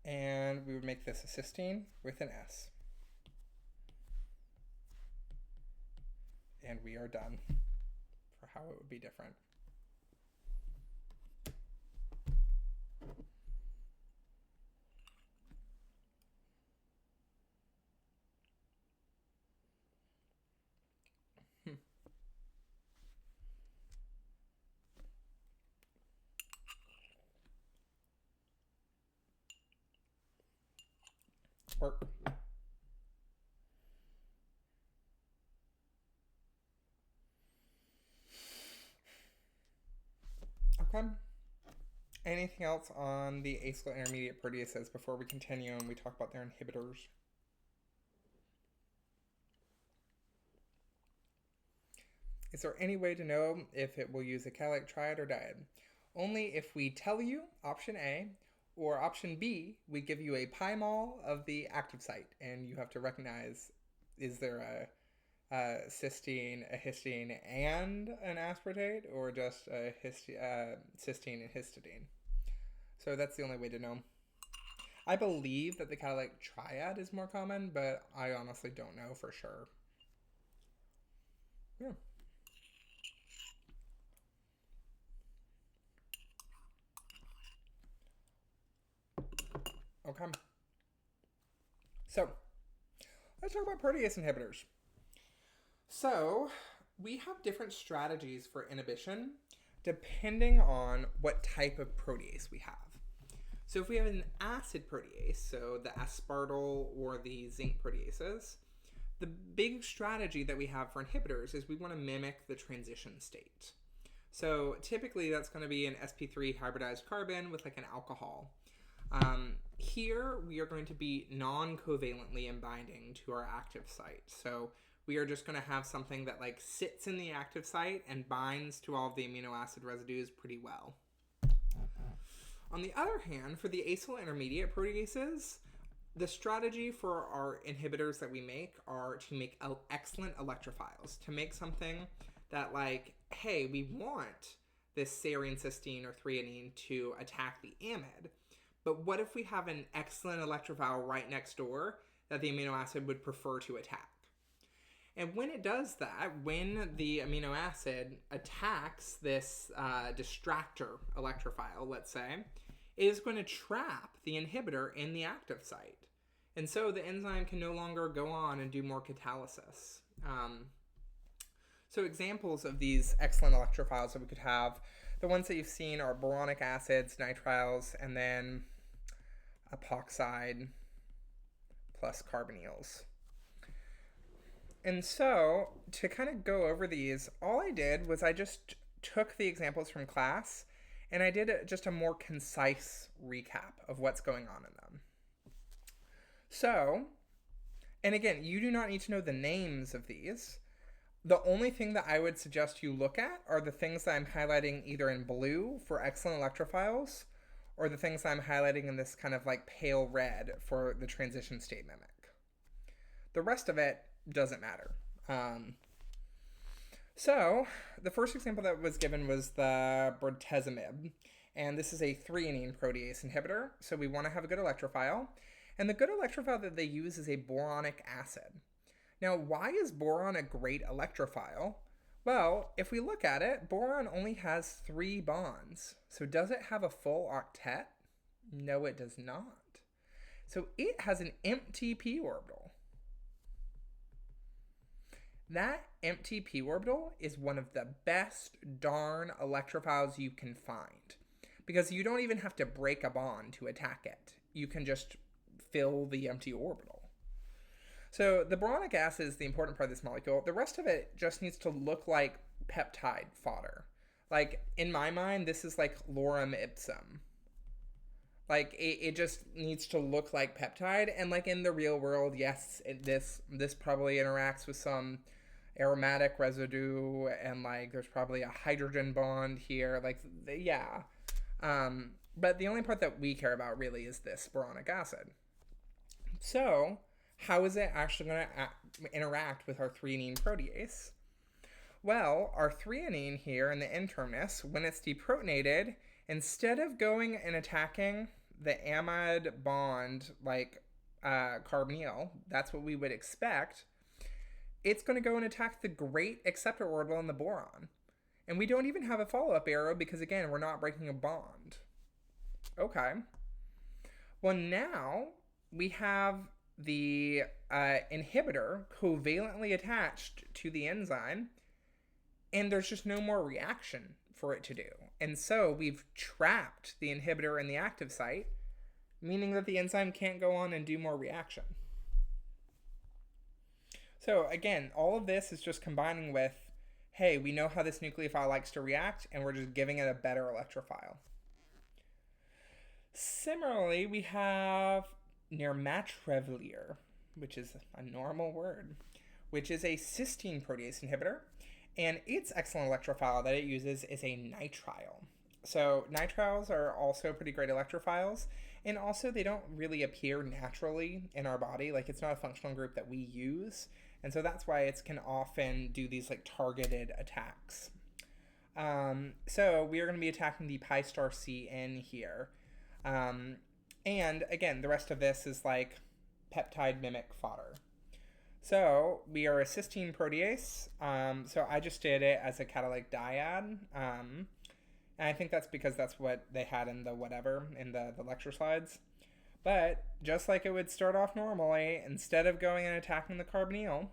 And we would make this a cysteine with an S. And we are done for how it would be different. Work. Okay. Anything else on the acyl intermediate proteases before we continue and we talk about their inhibitors? Is there any way to know if it will use a catalytic triad or dyad? Only if we tell you option A, or option B, we give you a pi mol of the active site and you have to recognize, is there a cysteine, a histidine, and an aspartate, or just a cysteine and histidine? So that's the only way to know. I believe that the catalytic triad is more common, but I honestly don't know for sure. Yeah. Okay. So, let's talk about protease inhibitors. So we have different strategies for inhibition depending on what type of protease we have. So if we have an acid protease, so the aspartyl or the zinc proteases, the big strategy that we have for inhibitors is we want to mimic the transition state. So typically that's going to be an sp3 hybridized carbon with like an alcohol. Here we are going to be non-covalently binding to our active site. So we are just going to have something that like sits in the active site and binds to all of the amino acid residues pretty well. On the other hand, for the acyl intermediate proteases, the strategy for our inhibitors that we make are to make excellent electrophiles, to make something that like, hey, we want this serine, cysteine, or threonine to attack the amide, but what if we have an excellent electrophile right next door that the amino acid would prefer to attack? And when it does that, when the amino acid attacks this distractor electrophile, let's say, it is going to trap the inhibitor in the active site. And so the enzyme can no longer go on and do more catalysis. So examples of these excellent electrophiles that we could have, the ones that you've seen are boronic acids, nitriles, and then epoxide plus carbonyls. And so to kind of go over these, all I did was I just took the examples from class and I did just a more concise recap of what's going on in them. So, and again, you do not need to know the names of these. The only thing that I would suggest you look at are the things that I'm highlighting either in blue for excellent electrophiles or the things that I'm highlighting in this kind of like pale red for the transition state mimic. The rest of it doesn't matter. So the first example that was given was the bortezomib, and this is a threonine protease inhibitor, so we want to have a good electrophile, and the good electrophile that they use is a boronic acid. Now, why is boron a great electrophile? Well, if we look at it, boron only has 3 bonds, so does it have a full octet? No, it does not. So it has an empty p orbital. That empty p orbital is one of the best darn electrophiles you can find, because you don't even have to break a bond to attack it. You can just fill the empty orbital. So the boronic acid is the important part of this molecule. The rest of it just needs to look like peptide fodder. Like, in my mind, this is like lorem ipsum. Like, it just needs to look like peptide. And like in the real world, yes, this probably interacts with some aromatic residue, and like there's probably a hydrogen bond here. Like, yeah. But the only part that we care about really is this boronic acid. So how is it actually going to interact with our threonine protease? Well, our threonine here in the N-terminus, when it's deprotonated, instead of going and attacking the amide bond like carbonyl, that's what we would expect, it's going to go and attack the great acceptor orbital in the boron. And we don't even have a follow-up arrow because, again, we're not breaking a bond. Okay. Well, now we have the inhibitor covalently attached to the enzyme, and there's just no more reaction for it to do. And so we've trapped the inhibitor in the active site, meaning that the enzyme can't go on and do more reaction. So again, all of this is just combining with, hey, we know how this nucleophile likes to react, and we're just giving it a better electrophile. Similarly, we have nirmatrelvir, which is a normal word, which is a cysteine protease inhibitor, and its excellent electrophile that it uses is a nitrile. So nitriles are also pretty great electrophiles, and also they don't really appear naturally in our body. Like, it's not a functional group that we use, and so that's why it can often do these like targeted attacks. So we are going to be attacking the pi star CN here. And again, the rest of this is like peptide mimic fodder. So we are a cysteine protease. So I just did it as a catalytic dyad. And I think that's because that's what they had in the whatever, in the lecture slides. But just like it would start off normally, instead of going and attacking the carbonyl,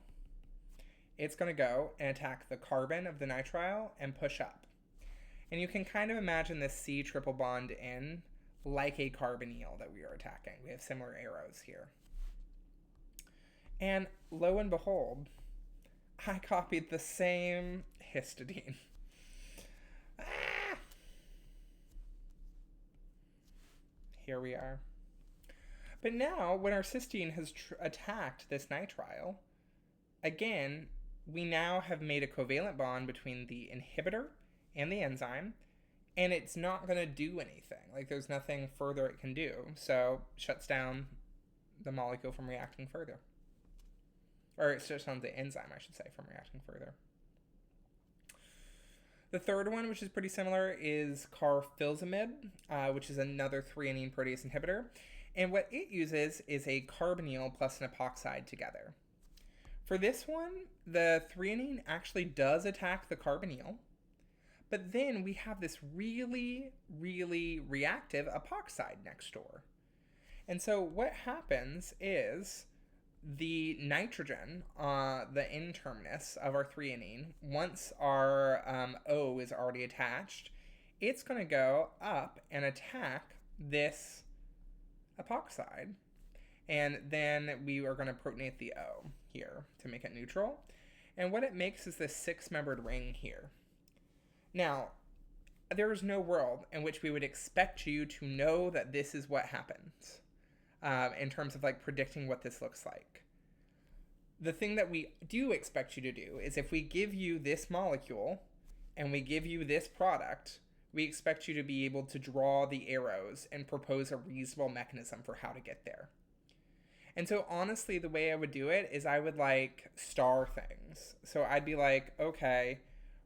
it's going to go and attack the carbon of the nitrile and push up. And you can kind of imagine this C triple bond in like a carbonyl that we are attacking. We have similar arrows here. And lo and behold, I copied the same histidine. Here we are. But now, when our cysteine has attacked this nitrile, again, we now have made a covalent bond between the inhibitor and the enzyme, and it's not going to do anything. Like, there's nothing further it can do. So, it shuts down the molecule from reacting further. Or it shuts down the enzyme, I should say, from reacting further. The third one, which is pretty similar, is carfilzomib, which is another threonine protease inhibitor. And what it uses is a carbonyl plus an epoxide together. For this one, the threonine actually does attack the carbonyl, but then we have this really, really reactive epoxide next door. And so what happens is the nitrogen, the N-terminus of our threonine, once our O is already attached, it's going to go up and attack this epoxide. And then we are going to protonate the O here to make it neutral. And what it makes is this 6-membered ring here. Now, there is no world in which we would expect you to know that this is what happens. In terms of like predicting what this looks like. The thing that we do expect you to do is if we give you this molecule and we give you this product, we expect you to be able to draw the arrows and propose a reasonable mechanism for how to get there. And so honestly, the way I would do it is I would like star things. So I'd be like, okay,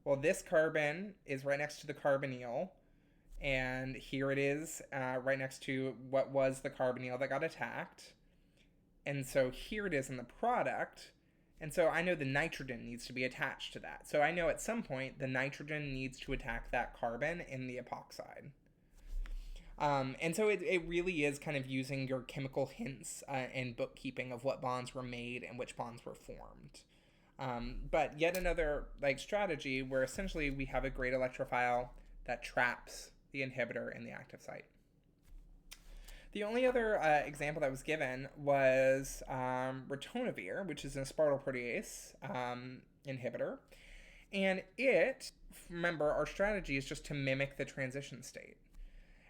well, this carbon is right next to the carbonyl. And here it is right next to what was the carbonyl that got attacked. And so here it is in the product. And so I know the nitrogen needs to be attached to that. So I know at some point the nitrogen needs to attack that carbon in the epoxide. And so it really is kind of using your chemical hints and bookkeeping of what bonds were made and which bonds were formed. But yet another like strategy where essentially we have a great electrophile that traps the inhibitor in the active site. The only other example that was given was ritonavir, which is an aspartyl protease inhibitor. And it, remember, our strategy is just to mimic the transition state.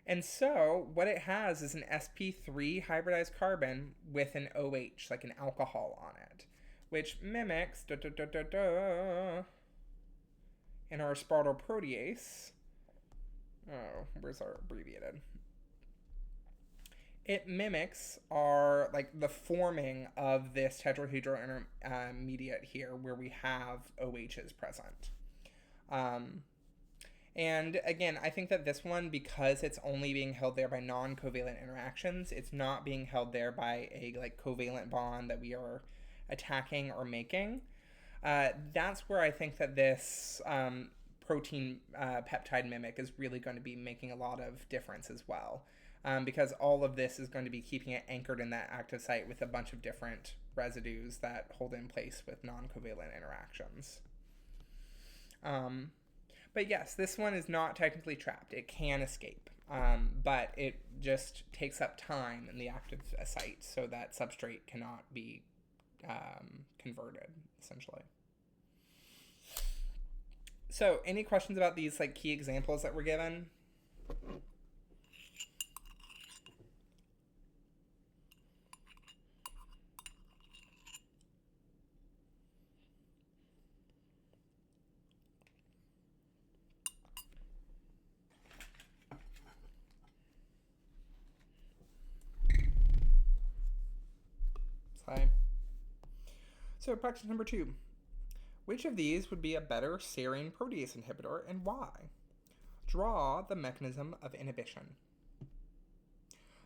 And so what it has is an sp3 hybridized carbon with an OH, like an alcohol on it, which mimics in our aspartyl protease. Oh, where's our abbreviated? It mimics our, like, the forming of this tetrahedral intermediate here where we have OHs present. And again, I think that this one, because it's only being held there by non-covalent interactions, it's not being held there by a, like, covalent bond that we are attacking or making. That's where I think that this protein peptide mimic is really going to be making a lot of difference as well. Because all of this is going to be keeping it anchored in that active site with a bunch of different residues that hold in place with non-covalent interactions. But yes, this one is not technically trapped. It can escape, but it just takes up time in the active site so that substrate cannot be converted, essentially. So, any questions about these like key examples that were given? So practice number 2. Which of these would be a better serine protease inhibitor and why? Draw the mechanism of inhibition.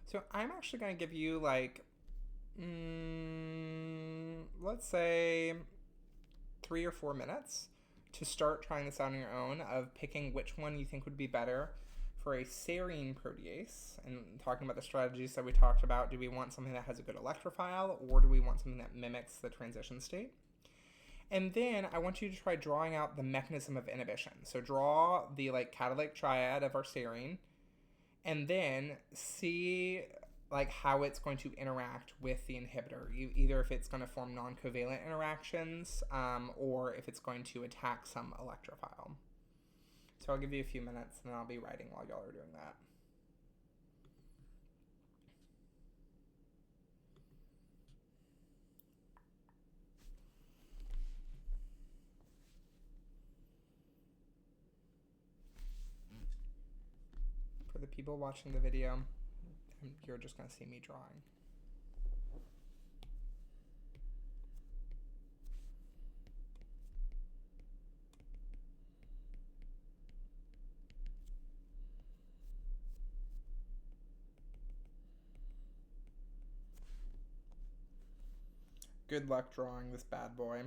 So I'm actually going to give you like, let's say 3 or 4 minutes to start trying this out on your own of picking which one you think would be better for a serine protease, and talking about the strategies that we talked about. Do we want something that has a good electrophile, or do we want something that mimics the transition state? And then I want you to try drawing out the mechanism of inhibition. So draw the like catalytic triad of our serine, and then see like how it's going to interact with the inhibitor. Either if it's going to form non-covalent interactions, or if it's going to attack some electrophile. So I'll give you a few minutes, and then I'll be writing while y'all are doing that. For the people watching the video, you're just going to see me drawing. Good luck drawing this bad boy.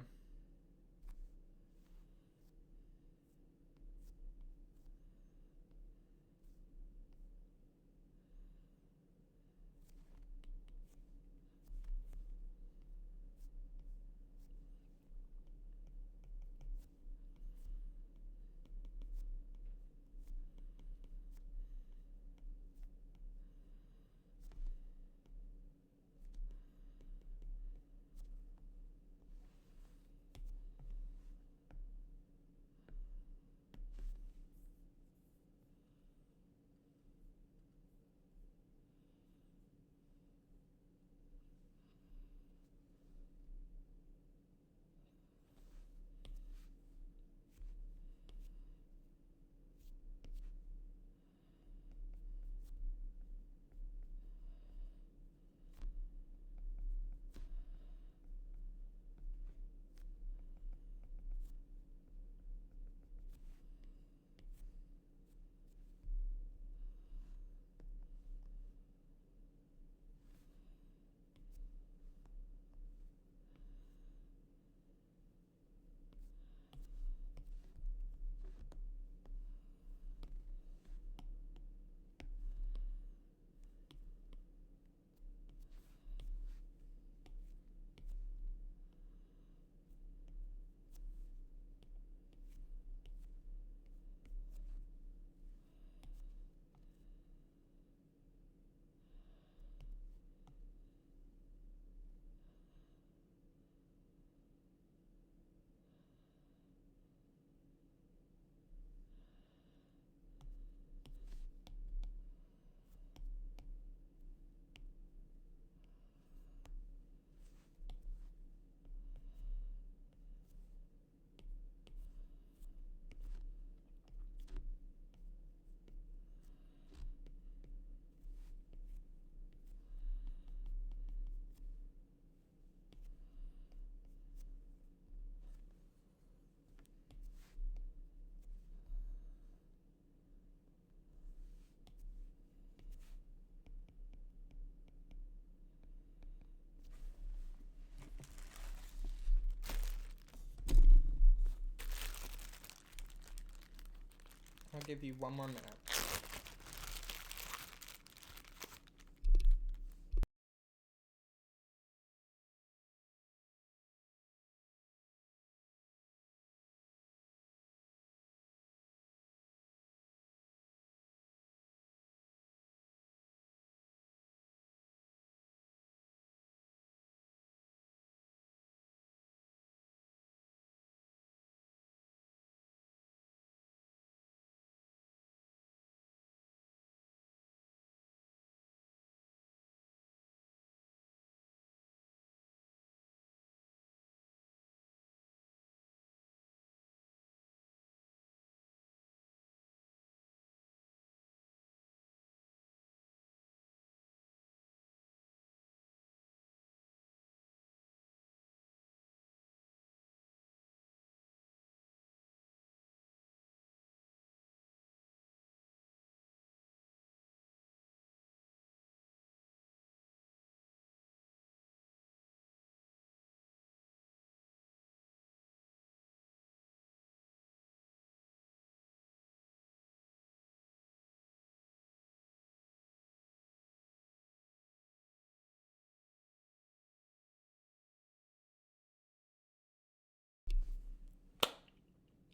I'll give you one more minute.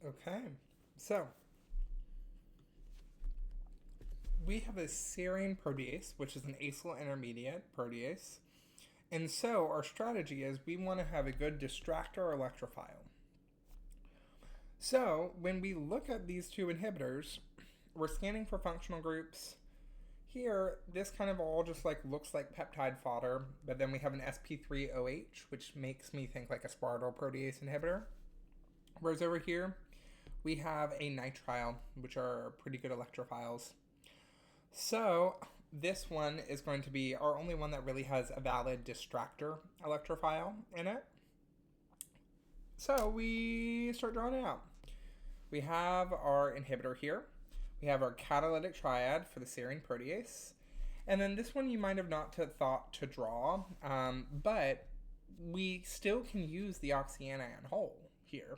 Okay, so we have a serine protease, which is an acyl intermediate protease. And so our strategy is we want to have a good distractor electrophile. So when we look at these two inhibitors, we're scanning for functional groups. Here, this kind of all just like looks like peptide fodder, but then we have an sp3OH, which makes me think like a spartyl protease inhibitor. Whereas over here, we have a nitrile, which are pretty good electrophiles. So this one is going to be our only one that really has a valid distractor electrophile in it. So we start drawing it out. We have our inhibitor here. We have our catalytic triad for the serine protease. And then this one you might have not thought to draw, but we still can use the oxyanion hole here.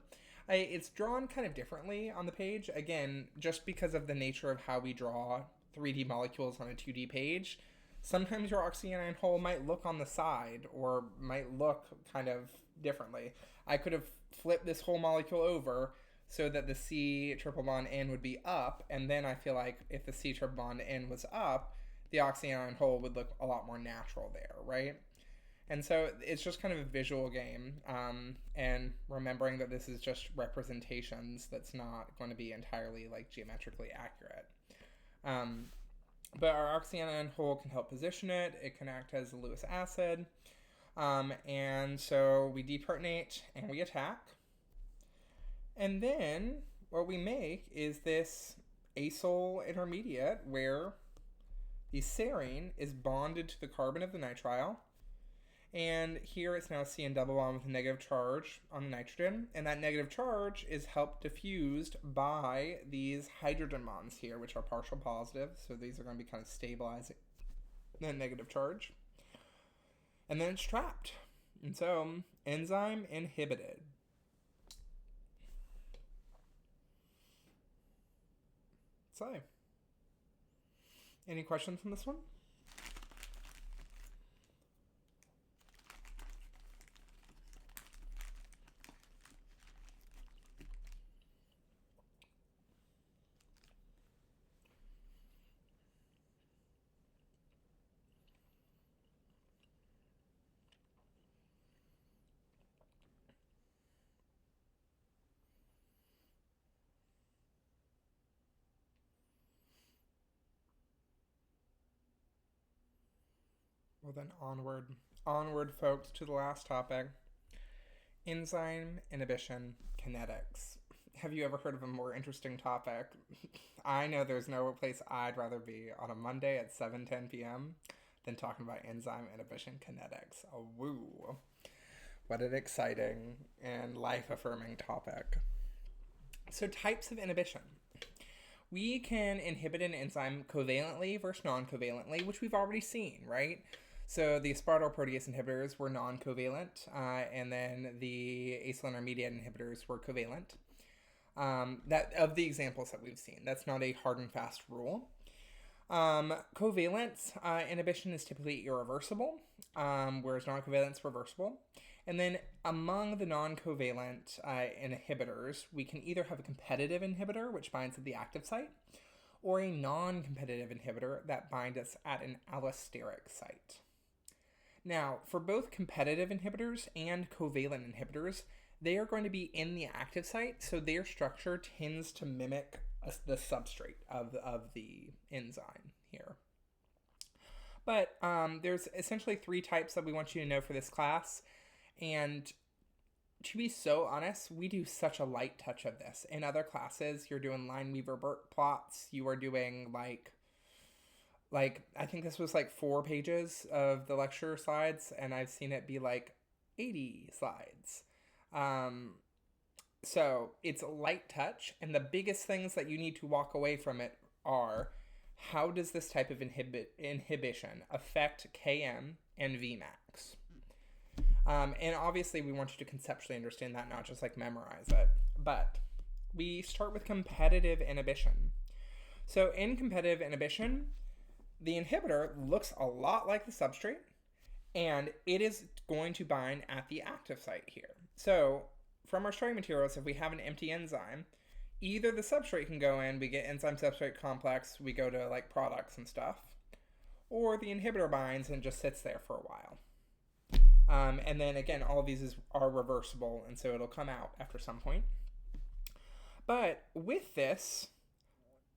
It's drawn kind of differently on the page, again, just because of the nature of how we draw 3D molecules on a 2D page. Sometimes your oxyanion hole might look on the side or might look kind of differently. I could have flipped this whole molecule over so that the C triple bond N would be up, and then I feel like if the C triple bond N was up, the oxyanion hole would look a lot more natural there, right? And so it's just kind of a visual game, and remembering that this is just representations, that's not going to be entirely like geometrically accurate. But our oxyanion hole can help position it. It can act as a Lewis acid. And so we deprotonate and we attack. And then what we make is this acyl intermediate where the serine is bonded to the carbon of the nitrile. And here it's now CN double bond with a negative charge on the nitrogen. And that negative charge is helped diffused by these hydrogen bonds here, which are partial positive. So these are going to be kind of stabilizing that negative charge. And then it's trapped. And so enzyme inhibited. So, any questions on this one? Well then, onward folks, to the last topic. Enzyme inhibition kinetics. Have you ever heard of a more interesting topic? I know there's no place I'd rather be on a Monday at 7:10 p.m. than talking about enzyme inhibition kinetics. Oh, woo. What an exciting and life-affirming topic. So types of inhibition. We can inhibit an enzyme covalently versus non-covalently, which we've already seen, right? So the aspartyl protease inhibitors were non-covalent, and then the acyl intermediate inhibitors were covalent. That of the examples that we've seen, that's not a hard and fast rule. Covalent inhibition is typically irreversible, whereas non-covalent is reversible. And then among the non-covalent inhibitors, we can either have a competitive inhibitor, which binds at the active site, or a non-competitive inhibitor that binds at an allosteric site. Now, for both competitive inhibitors and covalent inhibitors, they are going to be in the active site, so their structure tends to mimic the substrate of the enzyme here. But there's essentially three types that we want you to know for this class, and to be so honest, we do such a light touch of this. In other classes, you're doing Lineweaver-Burke plots, you are doing like I think this was like 4 pages of the lecture slides, and I've seen it be like 80 slides. So it's a light touch, and the biggest things that you need to walk away from it are, how does this type of inhibition affect Km and Vmax? And obviously we want you to conceptually understand that, not just like memorize it. But we start with competitive inhibition. So in competitive inhibition, the inhibitor looks a lot like the substrate, and it is going to bind at the active site here. So from our starting materials, if we have an empty enzyme, either the substrate can go in, we get enzyme substrate complex, we go to like products and stuff, or the inhibitor binds and just sits there for a while. And then again, all of these are reversible, and so it'll come out after some point. But with this,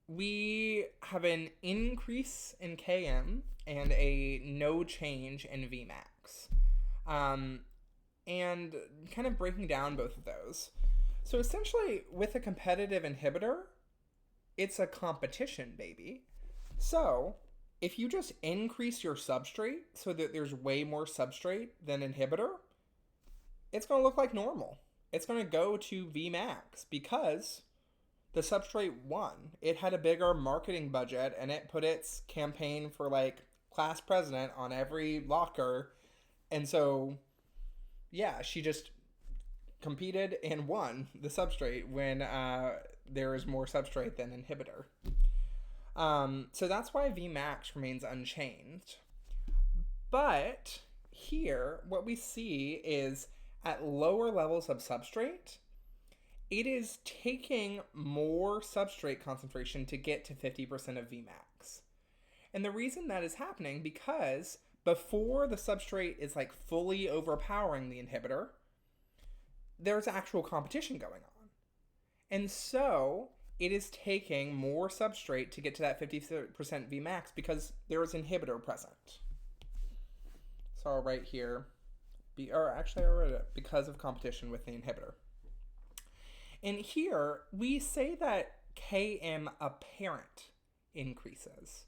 we have an increase in Km and a no change in Vmax. And kind of breaking down both of those. So essentially, with a competitive inhibitor, it's a competition, baby. So if you just increase your substrate so that there's way more substrate than inhibitor, it's going to look like normal. It's going to go to Vmax because the substrate won. It had a bigger marketing budget, and it put its campaign for like class president on every locker. And so, yeah, she just competed and won the substrate when there is more substrate than inhibitor. So that's why Vmax remains unchanged. But here, what we see is at lower levels of substrate, it is taking more substrate concentration to get to 50% of Vmax. And the reason that is happening, because before the substrate is like fully overpowering the inhibitor, there's actual competition going on. And so it is taking more substrate to get to that 50% Vmax because there is inhibitor present. So I'll write here, I wrote it because of competition with the inhibitor. And here we say that Km apparent increases.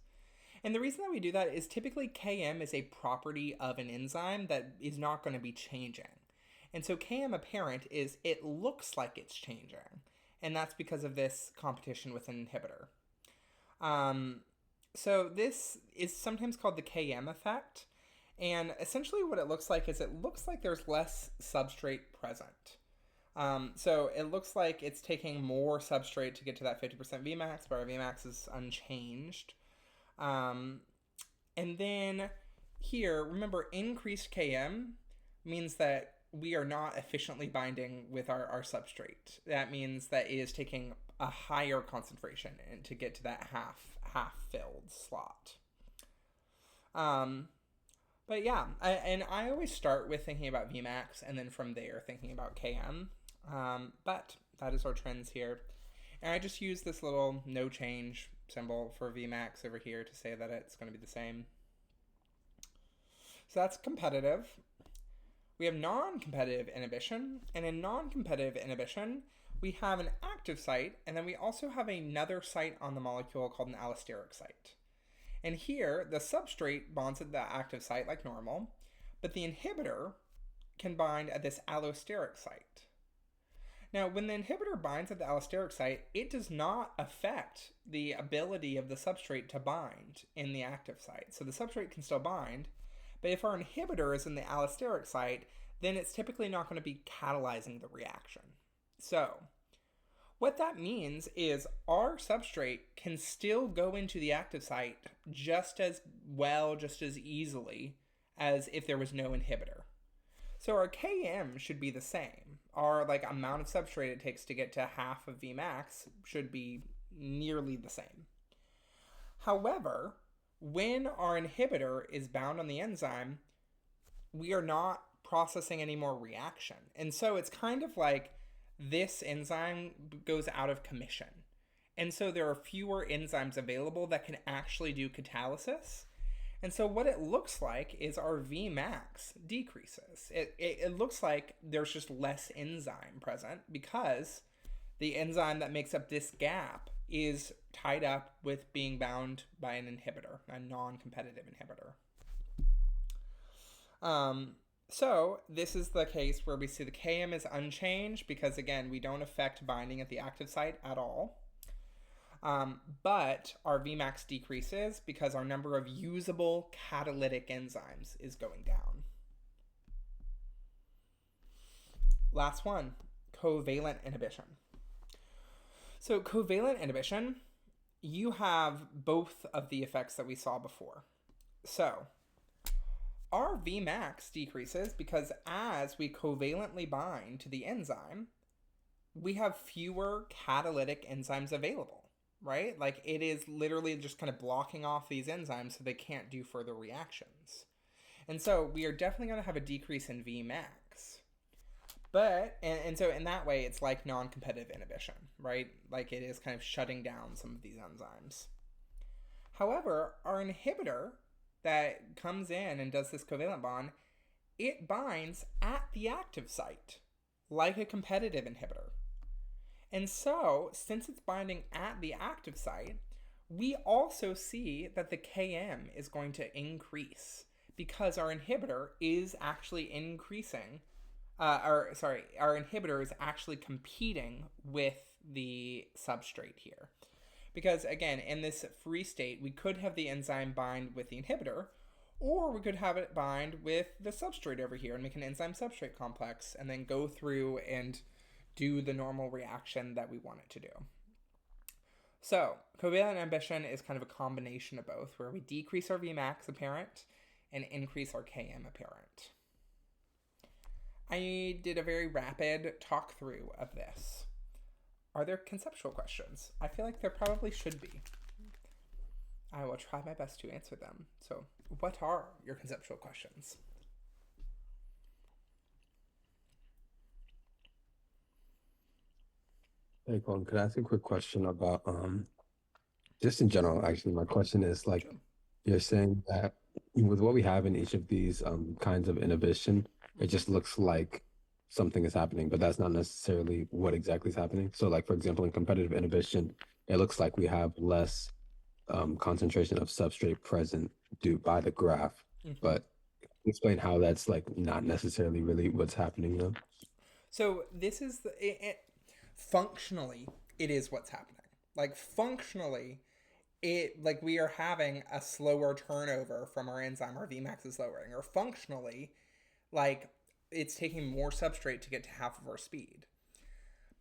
And the reason that we do that is typically Km is a property of an enzyme that is not going to be changing. And so Km apparent is it looks like it's changing. And that's because of this competition with an inhibitor. So this is sometimes called the Km effect. And essentially what it looks like is it looks like there's less substrate present. So it looks like it's taking more substrate to get to that 50% Vmax, but our Vmax is unchanged. And then here, remember, increased Km means that we are not efficiently binding with our substrate. That means that it is taking a higher concentration to get to that half filled slot. But yeah, I always start with thinking about Vmax and then from there thinking about Km. But that is our trends here. And I just use this little no change symbol for Vmax over here to say that it's going to be the same. So that's competitive. We have non-competitive inhibition, and in non-competitive inhibition, we have an active site, and then we also have another site on the molecule called an allosteric site. And here, the substrate bonds at the active site like normal, but the inhibitor can bind at this allosteric site. Now, when the inhibitor binds at the allosteric site, it does not affect the ability of the substrate to bind in the active site. So the substrate can still bind, but if our inhibitor is in the allosteric site, then it's typically not going to be catalyzing the reaction. So what that means is our substrate can still go into the active site just as well, just as easily as if there was no inhibitor. So our Km should be the same. Our amount of substrate it takes to get to half of Vmax should be nearly the same. However, when our inhibitor is bound on the enzyme, we are not processing any more reaction. And so it's kind of like this enzyme goes out of commission. And so there are fewer enzymes available that can actually do catalysis. And so what it looks like is our Vmax decreases. It looks like there's just less enzyme present because the enzyme that makes up this gap is tied up with being bound by an inhibitor, a non-competitive inhibitor. So this is the case where we see the Km is unchanged because, again, we don't affect binding at the active site at all. But our Vmax decreases because our number of usable catalytic enzymes is going down. Last one, covalent inhibition. So covalent inhibition, you have both of the effects that we saw before. So our Vmax decreases because as we covalently bind to the enzyme, we have fewer catalytic enzymes available, right? Like it is literally just kind of blocking off these enzymes so they can't do further reactions. And so we are definitely going to have a decrease in Vmax. But, and so in that way, it's like non-competitive inhibition, right? Like it is kind of shutting down some of these enzymes. However, our inhibitor that comes in and does this covalent bond, it binds at the active site, like a competitive inhibitor. And so, since it's binding at the active site, we also see that the Km is going to increase because our inhibitor is actually increasing, our inhibitor is actually competing with the substrate here. Because again, in this free state, we could have the enzyme bind with the inhibitor, or we could have it bind with the substrate over here and make an enzyme substrate complex and then go through and do the normal reaction that we want it to do. So, covalent inhibition is kind of a combination of both, where we decrease our Vmax apparent and increase our Km apparent. I did a very rapid talk through of this. Are there conceptual questions? I feel like there probably should be. I will try my best to answer them. So, what are your conceptual questions? Hey, Colin, could I ask a quick question about just in general, actually, my question is like, Sure. you're saying that with what we have in each of these kinds of inhibition, it just looks like something is happening, but that's not necessarily what exactly is happening. So like, for example, in competitive inhibition, it looks like we have less concentration of substrate present due by the graph, but explain how that's like not necessarily really what's happening though. So this is functionally, it is what's happening. Like functionally, like we are having a slower turnover from our enzyme. Our Vmax is lowering, or functionally, like it's taking more substrate to get to half of our speed.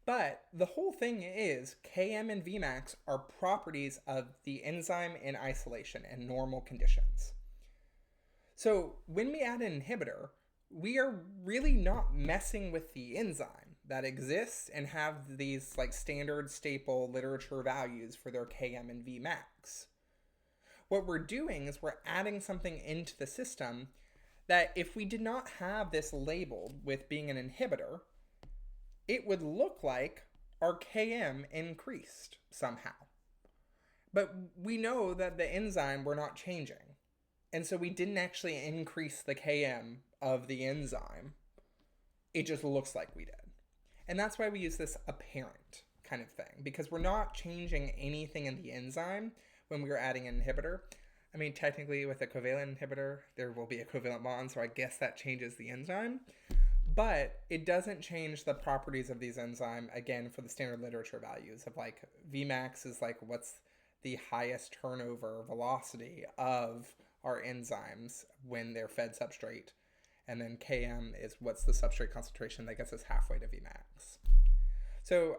But the whole thing is Km and Vmax are properties of the enzyme in isolation and normal conditions. So when we add an inhibitor, we are really not messing with the enzyme that exists and have these like standard staple literature values for their Km and Vmax. What we're doing is we're adding something into the system that if we did not have this labeled with being an inhibitor, it would look like our Km increased somehow. But we know that the enzyme we're not changing. And so we didn't actually increase the Km of the enzyme. It just looks like we did. And that's why we use this apparent kind of thing, because we're not changing anything in the enzyme when we're adding an inhibitor. I mean, technically with a covalent inhibitor, there will be a covalent bond, so I guess that changes the enzyme. But it doesn't change the properties of these enzymes, again, for the standard literature values of like Vmax is like what's the highest turnover velocity of our enzymes when they're fed substrate. And then Km is what's the substrate concentration that gets us halfway to Vmax. So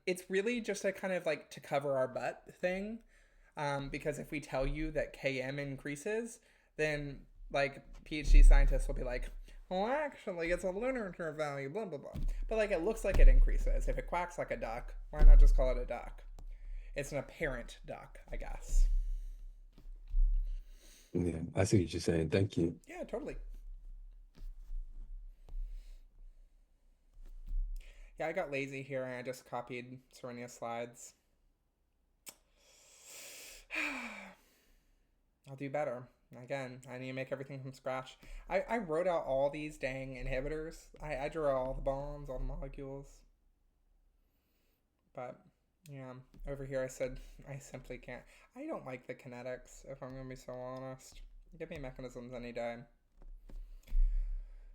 it's really just a kind of like to cover our butt thing. Because if we tell you that Km increases, then like PhD scientists will be like, well, actually, it's a literature value, blah, blah, blah. But like it looks like it increases. If it quacks like a duck, why not just call it a duck? It's an apparent duck, I guess. Yeah, I see what you're saying. Thank you. Yeah, totally. Yeah, I got lazy here and I just copied Serenia's slides. I'll do better. Again, I need to make everything from scratch. I wrote out all these dang inhibitors. I drew out all the bonds, all the molecules. But, yeah, over here I said I simply can't. I don't like the kinetics, if I'm going to be so honest. Give me mechanisms any day.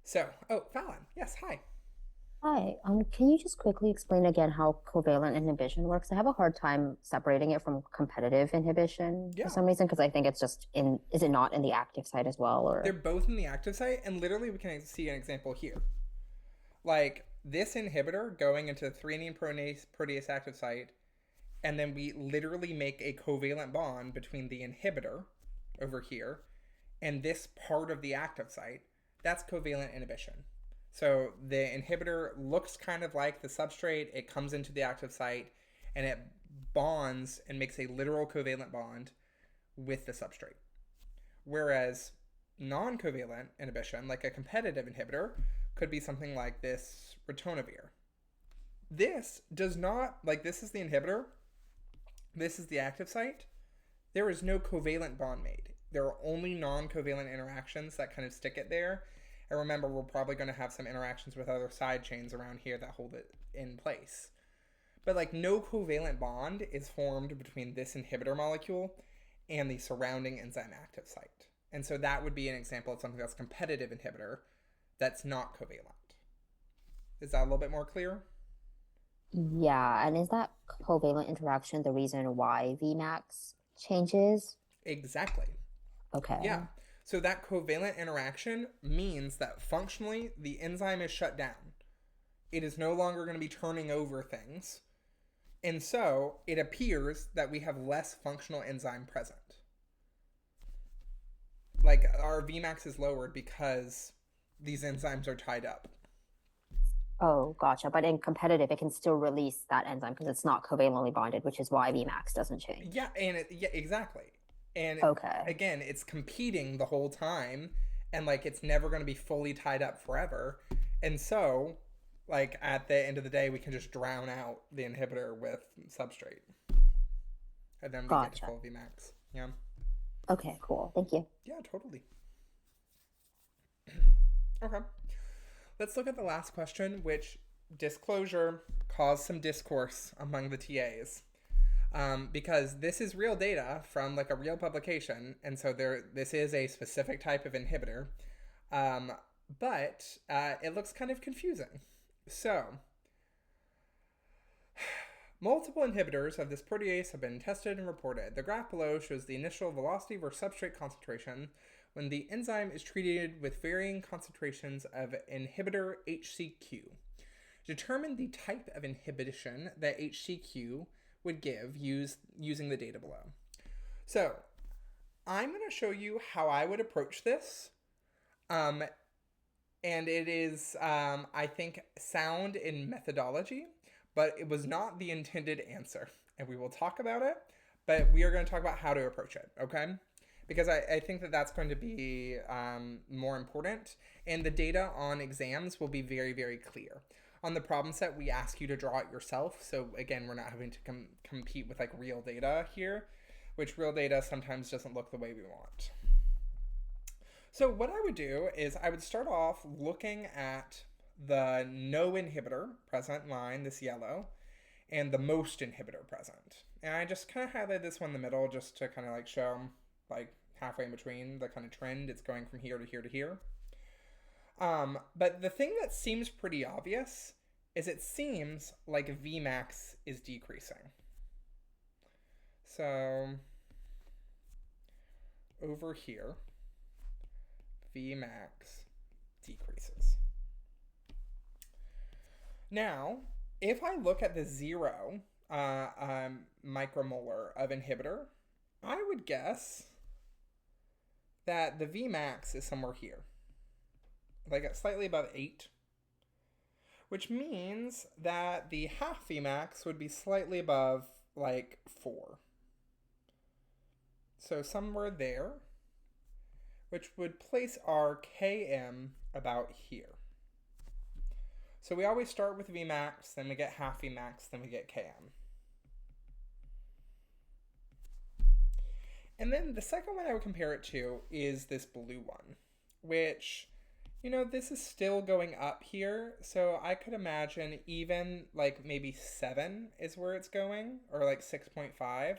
So, Fallon. Yes, hi. Hi, can you just quickly explain again how covalent inhibition works? I have a hard time separating it from competitive inhibition Yeah. for some reason, because I think it's just is it not in the active site as well, or? They're both in the active site, and literally we can see an example here. Like, this inhibitor going into the threonine protease active site, and then we literally make a covalent bond between the inhibitor over here and this part of the active site. That's covalent inhibition. So the inhibitor looks kind of like the substrate. It comes into the active site and it bonds and makes a literal covalent bond with the substrate. Whereas non-covalent inhibition, like a competitive inhibitor, could be something like this ritonavir. This does not, like, this is the inhibitor, this is the active site. There is no covalent bond made. There are only non-covalent interactions that kind of stick it there. And remember, we're probably going to have some interactions with other side chains around here that hold it in place. But like no covalent bond is formed between this inhibitor molecule and the surrounding enzyme active site. And so that would be an example of something that's a competitive inhibitor that's not covalent. Is that a little bit more clear? Yeah, and is that covalent interaction the reason why Vmax changes? Exactly. Okay. Yeah. So that covalent interaction means that functionally the enzyme is shut down. It is no longer going to be turning over things. And so it appears that we have less functional enzyme present. Like our Vmax is lowered because these enzymes are tied up. Oh, gotcha. But in competitive, it can still release that enzyme because it's not covalently bonded, which is why Vmax doesn't change. Yeah, and yeah, exactly. And okay. Again, it's competing the whole time, and like it's never going to be fully tied up forever. And so, like at the end of the day, we can just drown out the inhibitor with substrate, and then we get to full Vmax. Yeah. Okay, cool. Thank you. Yeah, totally. Okay. Let's look at the last question, which, disclosure, caused some discourse among the TAs. Because this is real data from like a real publication, and so this is a specific type of inhibitor, but it looks kind of confusing. So, multiple inhibitors of this protease have been tested and reported. The graph below shows the initial velocity versus substrate concentration when the enzyme is treated with varying concentrations of inhibitor HCQ. Determine the type of inhibition that HCQ would give using the data below. So I'm going to show you how I would approach this. And it is, I think, sound in methodology, but it was not the intended answer. And we will talk about it, but we are going to talk about how to approach it, okay? Because I think that that's going to be more important. And the data on exams will be very, very clear. On the problem set, we ask you to draw it yourself. So again, we're not having to compete with like real data here, which real data sometimes doesn't look the way we want. So what I would do is I would start off looking at the no inhibitor present line, this yellow, and the most inhibitor present. And I just kind of highlight this one in the middle just to kind of like show like halfway in between the kind of trend. It's going from here to here to here. But the thing that seems pretty obvious is it seems like Vmax is decreasing. So over here, Vmax decreases. Now, if I look at the 0 micromolar of inhibitor, I would guess that the Vmax is somewhere here, like slightly above 8, which means that the half Vmax would be slightly above like 4. So somewhere there, which would place our Km about here. So we always start with Vmax, then we get half Vmax, then we get Km. And then the second one I would compare it to is this blue one, which, you know, this is still going up here. So I could imagine even like maybe 7 is where it's going, or like 6.5.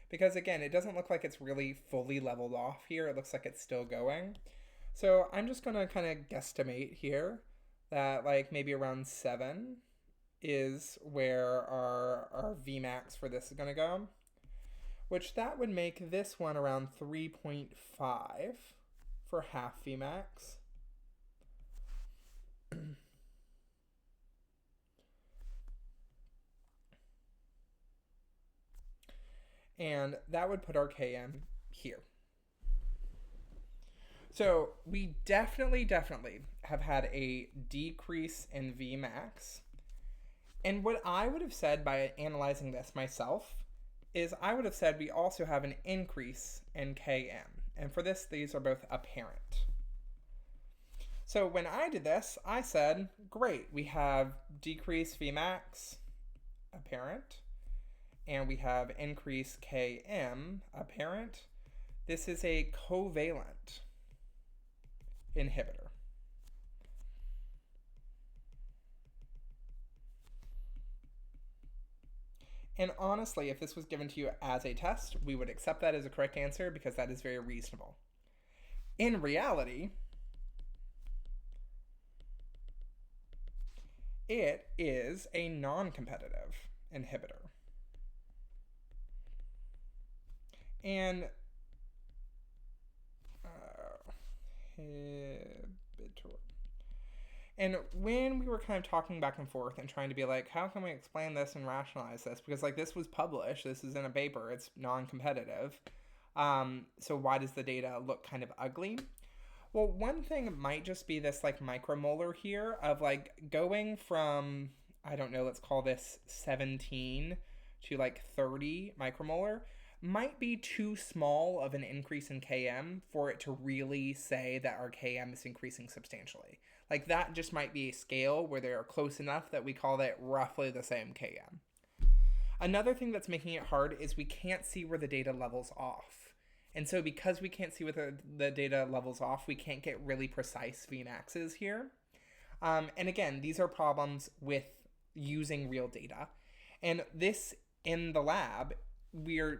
Because again, it doesn't look like it's really fully leveled off here. It looks like it's still going. So I'm just going to kind of guesstimate here that like maybe around 7 is where our Vmax for this is going to go. Which that would make this one around 3.5 for half Vmax. And that would put our Km here. So we definitely have had a decrease in Vmax. And what I would have said by analyzing this myself is I would have said we also have an increase in Km. And for this, these are both apparent. So when I did this, I said, great, we have decreased Vmax, apparent, and we have increased Km, apparent. This is a covalent inhibitor. And honestly, if this was given to you as a test, we would accept that as a correct answer because that is very reasonable. In reality, it is a non-competitive inhibitor. And inhibitor. And when we were kind of talking back and forth and trying to be like, how can we explain this and rationalize this? Because like this was published, this is in a paper, it's non-competitive. So why does the data look kind of ugly? Well, one thing might just be this like micromolar here of like going from, I don't know, let's call this 17 to like 30 micromolar might be too small of an increase in Km for it to really say that our Km is increasing substantially. Like that just might be a scale where they are close enough that we call that roughly the same Km. Another thing that's making it hard is we can't see where the data levels off. And so because we can't see where the data levels off, we can't get really precise Vmaxes here. And again, these are problems with using real data. And this in the lab, we are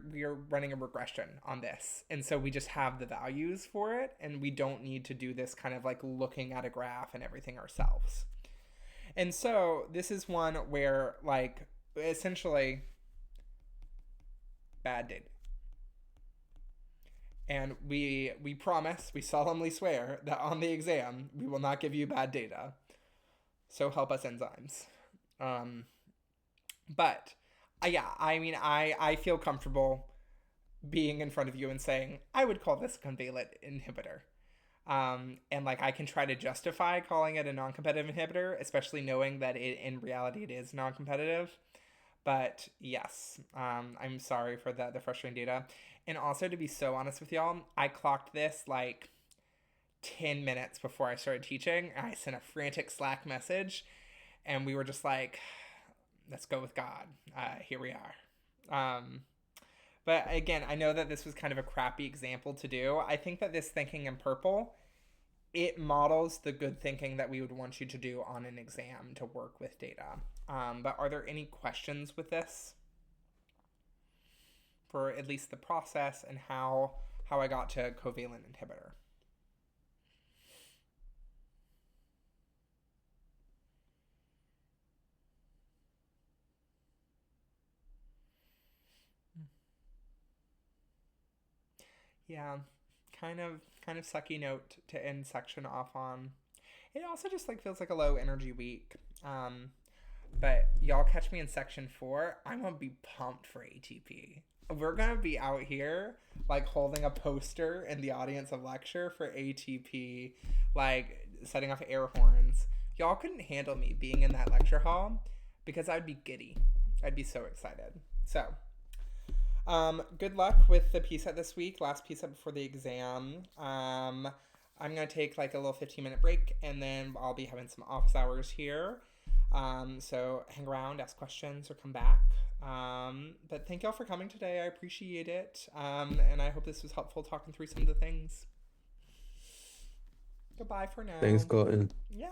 running a regression on this. And so we just have the values for it, and we don't need to do this kind of like looking at a graph and everything ourselves. And so this is one where like essentially bad data. And we promise, we solemnly swear that on the exam, we will not give you bad data. So help us enzymes. But yeah, I mean, I feel comfortable being in front of you and saying, I would call this a covalent inhibitor. And like I can try to justify calling it a non-competitive inhibitor, especially knowing that in reality it is non-competitive. But yes, I'm sorry for the frustrating data. And also, to be so honest with y'all, I clocked this like 10 minutes before I started teaching. I sent a frantic Slack message, and we were just like, let's go with God. Here we are. But again, I know that this was kind of a crappy example to do. I think that this thinking in purple, it models the good thinking that we would want you to do on an exam to work with data. But are there any questions with this? For at least the process and how I got to covalent inhibitor. Yeah, kind of sucky note to end section off on. It also just like feels like a low energy week. But y'all catch me in section 4. I'm gonna be pumped for ATP. We're gonna be out here like holding a poster in the audience of lecture for ATP, like setting off air horns. Y'all couldn't handle me being in that lecture hall because I'd be giddy. I'd be so excited. So good luck with the PSET this week, last PSET before the exam. I'm gonna take like a little 15-minute break, and then I'll be having some office hours here. So hang around, ask questions, or come back. But thank y'all for coming today. I appreciate it. And I hope this was helpful talking through some of the things. Goodbye for now. Thanks, Colton. Yeah.